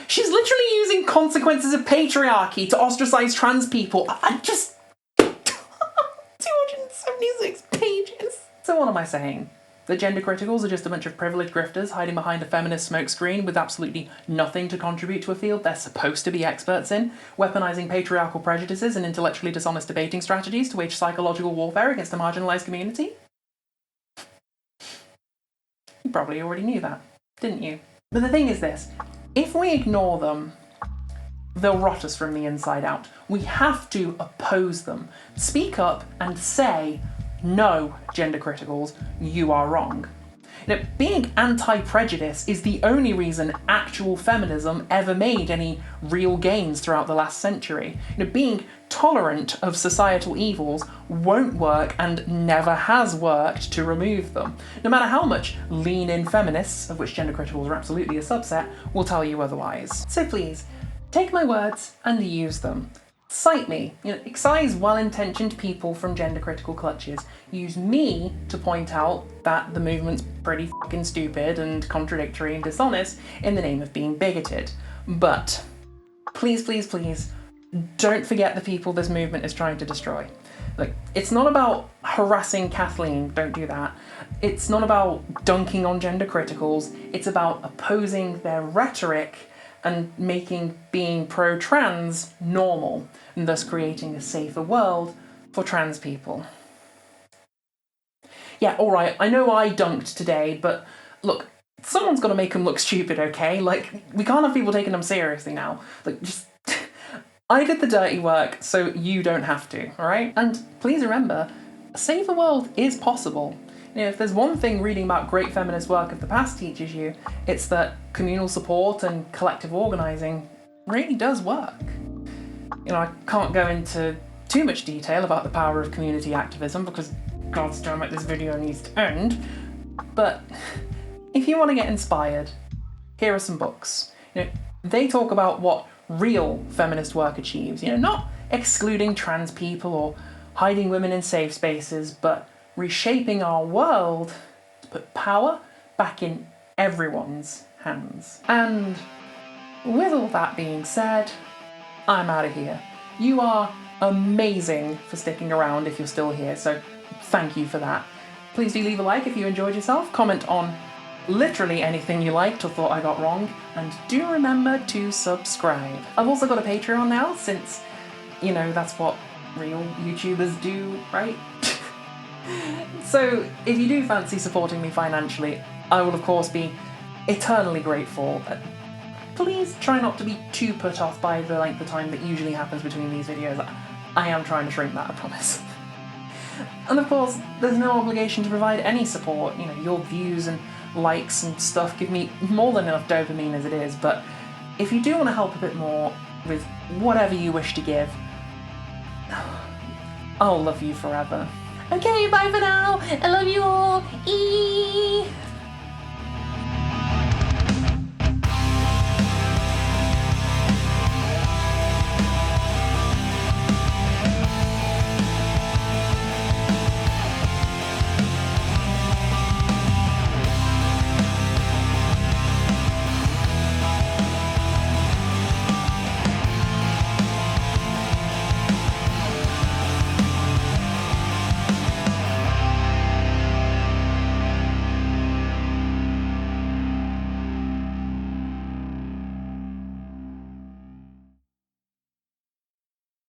She's literally using consequences of patriarchy to ostracize trans people. I just... 276 pages. So what am I saying? That gender criticals are just a bunch of privileged grifters hiding behind a feminist smokescreen with absolutely nothing to contribute to a field they're supposed to be experts in, weaponizing patriarchal prejudices and intellectually dishonest debating strategies to wage psychological warfare against a marginalized community? You probably already knew that, didn't you? But the thing is this, if we ignore them, they'll rot us from the inside out. We have to oppose them. Speak up and say, no, gender criticals, you are wrong. You know, being anti-prejudice is the only reason actual feminism ever made any real gains throughout the last century. You know, being tolerant of societal evils won't work and never has worked to remove them. No matter how much lean-in feminists, of which gender criticals are absolutely a subset, will tell you otherwise. So please, take my words and use them. Cite me, excise well-intentioned people from gender critical clutches. Use me to point out that the movement's pretty fucking stupid and contradictory and dishonest in the name of being bigoted. But please, please, please, don't forget the people this movement is trying to destroy. Look, it's not about harassing Kathleen, don't do that. It's not about dunking on gender criticals, it's about opposing their rhetoric and making being pro-trans normal, and thus creating a safer world for trans people. Yeah, alright, I know I dunked today, but look, someone's got to make them look stupid, okay? Like, we can't have people taking them seriously now. Like, just... I did the dirty work, so you don't have to, alright? And please remember, a safer world is possible. If there's one thing reading about great feminist work of the past teaches you, it's that communal support and collective organising really does work. I can't go into too much detail about the power of community activism because God's damn it, this video needs to end. But if you want to get inspired, here are some books. They talk about what real feminist work achieves. Not excluding trans people or hiding women in safe spaces, but reshaping our world to put power back in everyone's hands. And with all that being said, I'm out of here. You are amazing for sticking around if you're still here, so thank you for that. Please do leave a like if you enjoyed yourself, comment on literally anything you liked or thought I got wrong, and do remember to subscribe. I've also got a Patreon now, since, you know, that's what real YouTubers do, right? So if you do fancy supporting me financially, I will of course be eternally grateful. Please try not to be too put off by the length of time that usually happens between these videos. I am trying to shrink that, I promise. And of course, there's no obligation to provide any support. You know, your views and likes and stuff give me more than enough dopamine as it is, but if you do want to help a bit more with whatever you wish to give, I'll love you forever. Okay, bye for now. I love you all. Eee!